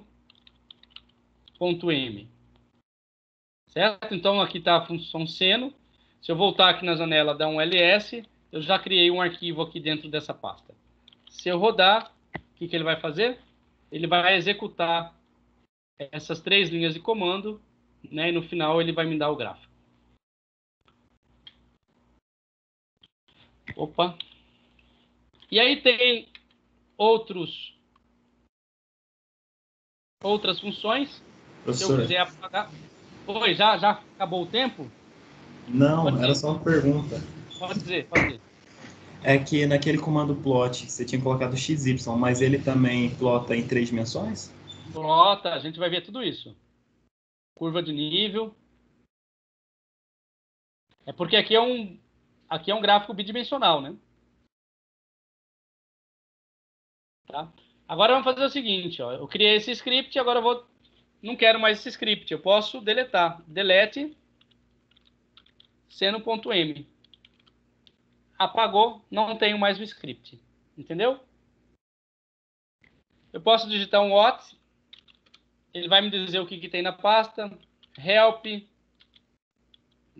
Certo? Então aqui está a função seno. Se eu voltar aqui na janela, dar um ls, eu já criei um arquivo aqui dentro dessa pasta. Se eu rodar, o que ele vai fazer? Ele vai executar essas 3 linhas de comando, né? E no final ele vai me dar o gráfico. Opa! E aí tem outras funções. Professor. Se eu quiser apagar... Oi, já acabou o tempo? Não, era só uma pergunta. Pode dizer, pode dizer. É que naquele comando plot, você tinha colocado XY, mas ele também plota em 3 dimensões? Plota, a gente vai ver tudo isso. Curva de nível. É porque aqui é um gráfico bidimensional, né? Tá? Agora vamos fazer o seguinte, ó. Eu criei esse script, agora eu não quero mais esse script. Eu posso deletar. Delete seno.m. Apagou, não tenho mais o script. Entendeu? Eu posso digitar um what. Ele vai me dizer o que tem na pasta. Help.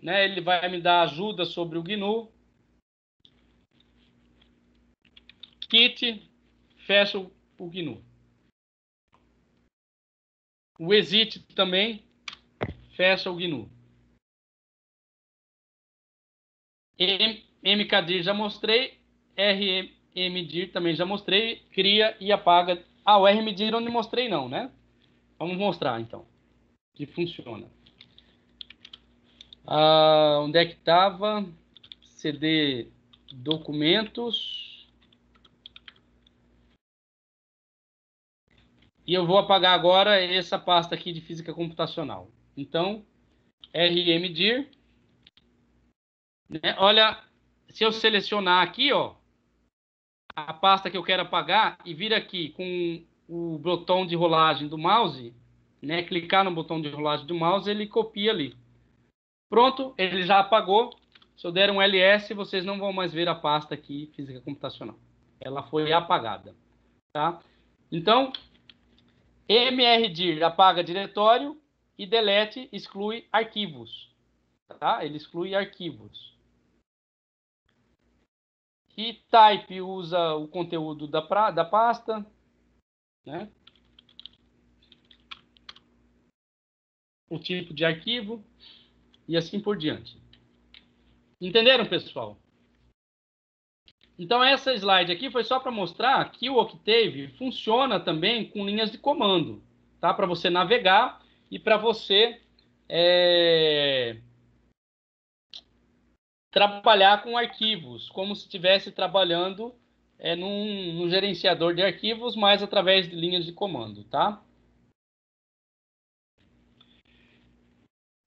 Né? Ele vai me dar ajuda sobre o GNU. Kit. Fecha o GNU. O exit também fecha o GNU. mkdir já mostrei. rmdir também já mostrei. Cria e apaga. O rmdir eu não mostrei não, né? Vamos mostrar então. Que funciona. Onde é que estava? CD documentos. E eu vou apagar agora essa pasta aqui de física computacional. Então, rmdir. Né? Olha, se eu selecionar aqui, ó, a pasta que eu quero apagar e vir aqui com o botão de rolagem do mouse, né, clicar no botão de rolagem do mouse, ele copia ali. Pronto, ele já apagou. Se eu der um ls, vocês não vão mais ver a pasta aqui, física computacional. Ela foi apagada. Tá? Então, mrdir apaga diretório e delete exclui arquivos. Tá? Ele exclui arquivos. E type usa o conteúdo da pasta. Né? O tipo de arquivo. E assim por diante. Entenderam, pessoal? Então, essa slide aqui foi só para mostrar que o Octave funciona também com linhas de comando, tá? Para você navegar e para você trabalhar com arquivos, como se estivesse trabalhando num gerenciador de arquivos, mas através de linhas de comando, tá?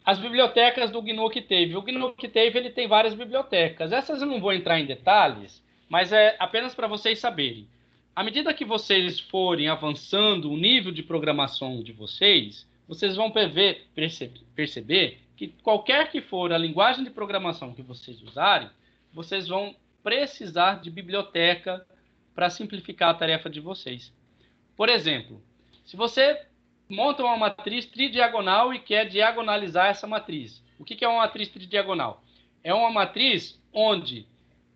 As bibliotecas do GNU Octave. O GNU Octave ele tem várias bibliotecas. Essas eu não vou entrar em detalhes, mas é apenas para vocês saberem. À medida que vocês forem avançando o nível de programação de vocês, vocês vão perceber que qualquer que for a linguagem de programação que vocês usarem, vocês vão precisar de biblioteca para simplificar a tarefa de vocês. Por exemplo, se você monta uma matriz tridiagonal e quer diagonalizar essa matriz. O que é uma matriz tridiagonal? É uma matriz onde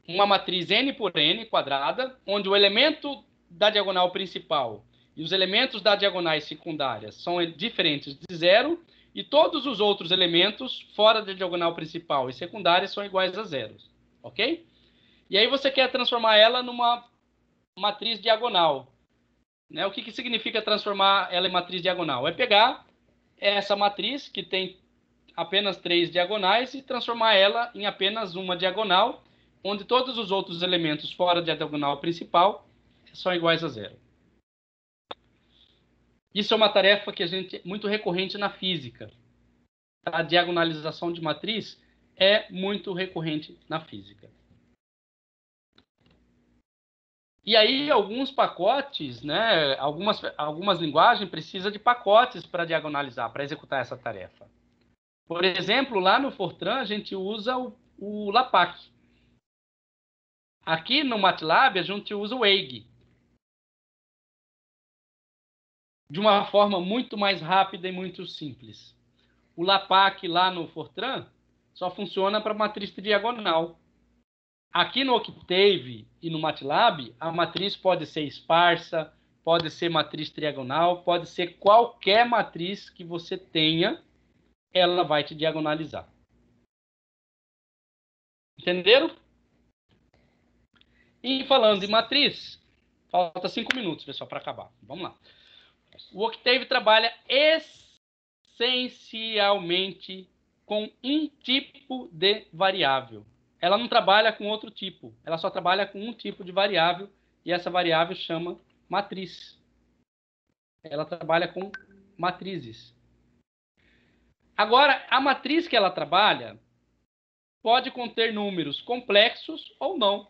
uma matriz n por n quadrada, onde o elemento da diagonal principal e os elementos das diagonais secundárias são diferentes de zero e todos os outros elementos fora da diagonal principal e secundária são iguais a zero. Ok? E aí você quer transformar ela numa matriz diagonal. Né? O que significa transformar ela em matriz diagonal? É pegar essa matriz, que tem apenas 3 diagonais, e transformar ela em apenas uma diagonal, onde todos os outros elementos fora da diagonal principal são iguais a zero. Isso é uma tarefa que muito recorrente na física. A diagonalização de matriz é muito recorrente na física. E aí, alguns pacotes, né, algumas linguagens precisam de pacotes para diagonalizar, para executar essa tarefa. Por exemplo, lá no Fortran, a gente usa o LAPACK. Aqui no MATLAB, a gente usa o EIG. De uma forma muito mais rápida e muito simples. O LAPACK lá no Fortran só funciona para matriz diagonal. Aqui no Octave e no MATLAB, a matriz pode ser esparsa, pode ser matriz triagonal, pode ser qualquer matriz que você tenha, ela vai te diagonalizar. Entenderam? E falando de matriz, falta 5 minutos, pessoal, para acabar. Vamos lá. O Octave trabalha essencialmente com um tipo de variável. Ela não trabalha com outro tipo. Ela só trabalha com um tipo de variável e essa variável chama matriz. Ela trabalha com matrizes. Agora, a matriz que ela trabalha pode conter números complexos ou não.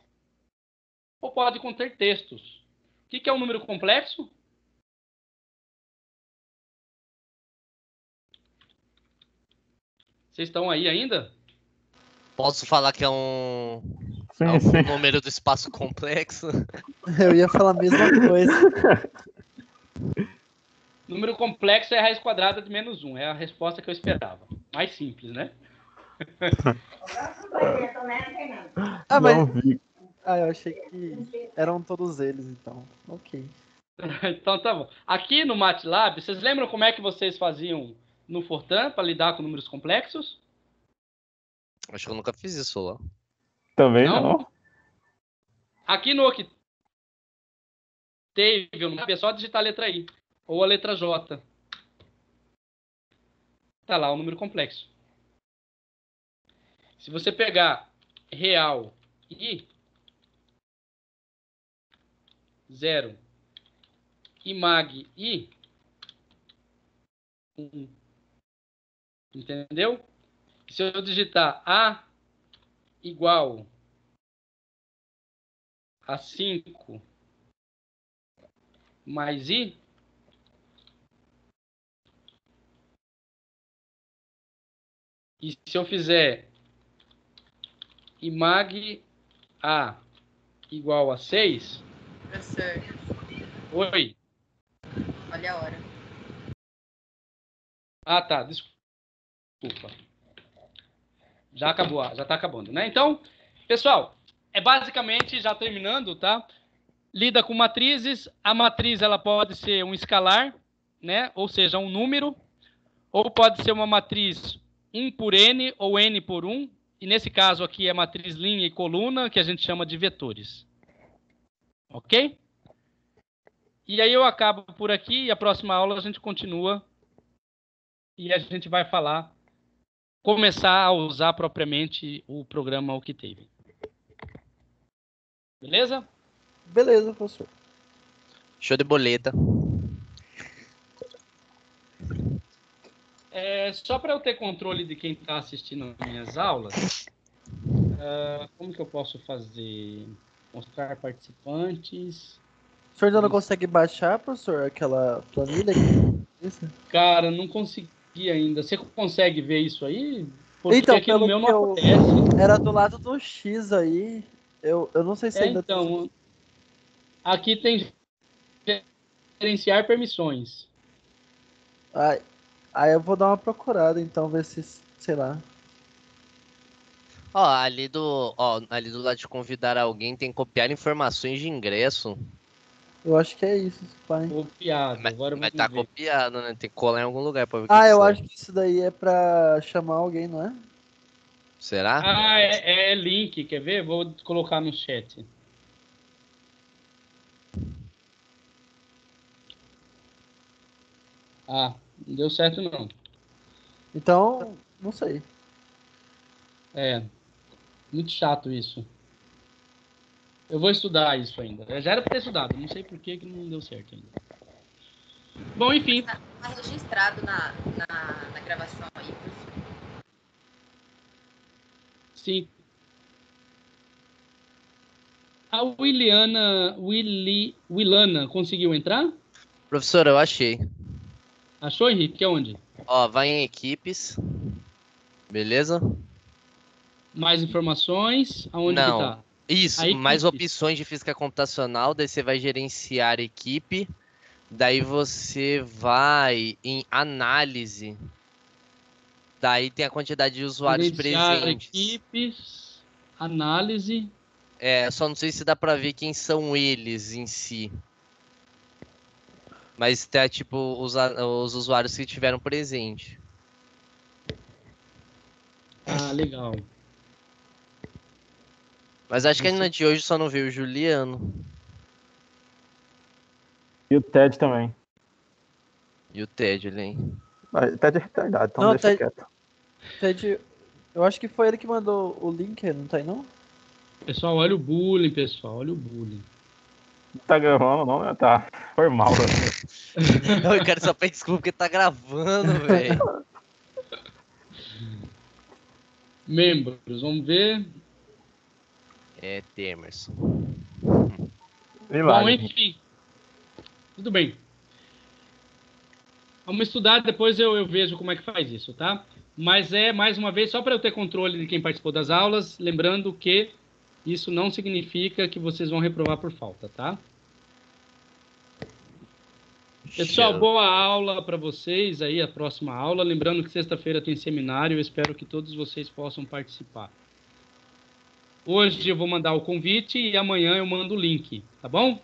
Ou pode conter textos. O que é um número complexo? Vocês estão aí ainda? Posso falar que é um Sim. número do espaço complexo? Eu ia falar a mesma coisa. Número complexo é a raiz quadrada de -1. É a resposta que eu esperava. Mais simples, né? Ah, mas... Não vi. Ah, eu achei que eram todos eles, então. Ok. Então tá bom. Aqui no MATLAB, vocês lembram como é que vocês faziam no Fortran para lidar com números complexos? Acho que eu nunca fiz isso lá. Também não. Aqui no Octave, é só digitar a letra I ou a letra J. Tá lá o número complexo. Se você pegar real I, 0 e mag I, 1. Entendeu? Se eu digitar A igual a 5 mais I, e se eu fizer imag A igual a 6... Professor, Oi. olha a hora. Ah, tá. Desculpa. Já acabou, já tá acabando, né? Então, pessoal, é basicamente, já terminando, tá? Lida com matrizes. A matriz, ela pode ser um escalar, né? Ou seja, um número. Ou pode ser uma matriz 1 por n ou n por 1. E nesse caso aqui é matriz linha e coluna, que a gente chama de vetores. Ok? E aí eu acabo por aqui e a próxima aula a gente continua e a gente vai começar a usar propriamente o programa Octave. Beleza? Beleza, professor. Show de boleta. Só para eu ter controle de quem está assistindo as minhas aulas, como que eu posso fazer? Mostrar participantes. O senhor ainda não consegue baixar, professor, aquela planilha? Isso? Cara, não consegui ainda. Você consegue ver isso aí? Porque Então, aqui no pelo meu que não aparece. era do lado do X aí. Eu não sei se ainda Então, aqui tem gerenciar permissões. Aí eu vou dar uma procurada, então, ver se, sei lá. Ali do lado de convidar alguém tem copiar informações de ingresso. Eu acho que é isso, pai. Copiado. Agora Mas vamos tá ver. copiado, né? Tem que colar em algum lugar pra ver o que Eu sai. acho que isso daí é pra chamar alguém, não é? Será? É link, quer ver? Vou colocar no chat. Não deu certo não. Então, não sei. Muito chato isso. Eu vou estudar isso ainda. Eu já era para ter estudado, não sei por que não deu certo ainda. Bom, enfim. Tá registrado na gravação aí, professor. Sim. A Willana conseguiu entrar? Professor, eu achei. Achou, Henrique? Aonde? Ó, vai em equipes. Beleza? Mais informações. Aonde que Não. tá? Isso, A mais equipes. opções de física computacional, daí você vai gerenciar equipe, daí você vai em análise, daí tem a quantidade de usuários Gerenciar presentes. equipes. Análise. É, só não sei se dá pra ver quem são eles em si. Mas tá tipo os usuários que tiveram presente. Ah, legal. Mas acho que a Nina de hoje só não veio o Juliano E o Ted também. e o Ted ali, hein? Ah, Ted é retardado, então Não, deixa Ted- quieto. Ted, eu acho que foi ele que mandou o link, não tá aí não? Pessoal, olha o bullying, pessoal. Olha o bullying. Tá gravando, não, né? Tá. Foi mal. Eu quero só pedir desculpa porque tá gravando, velho. Membros, vamos ver. É, Temerson. Bom, Milagre. enfim. Tudo bem. Vamos estudar, depois eu vejo como é que faz isso, tá? Mas mais uma vez, só para eu ter controle de quem participou das aulas, lembrando que isso não significa que vocês vão reprovar por falta, tá? Pessoal, Show. boa aula para vocês aí, a próxima aula. Lembrando que sexta-feira tem seminário, eu espero que todos vocês possam participar. Hoje eu vou mandar o convite e amanhã eu mando o link, tá bom?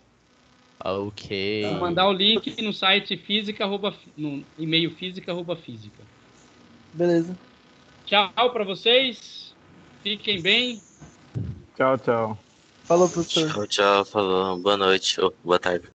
Ok. Vou mandar o link no site física, no e-mail física. Beleza. Tchau para vocês. Fiquem bem. Tchau, tchau. Falou, professor. Tchau, tchau. Falou. Boa noite. Ou boa tarde.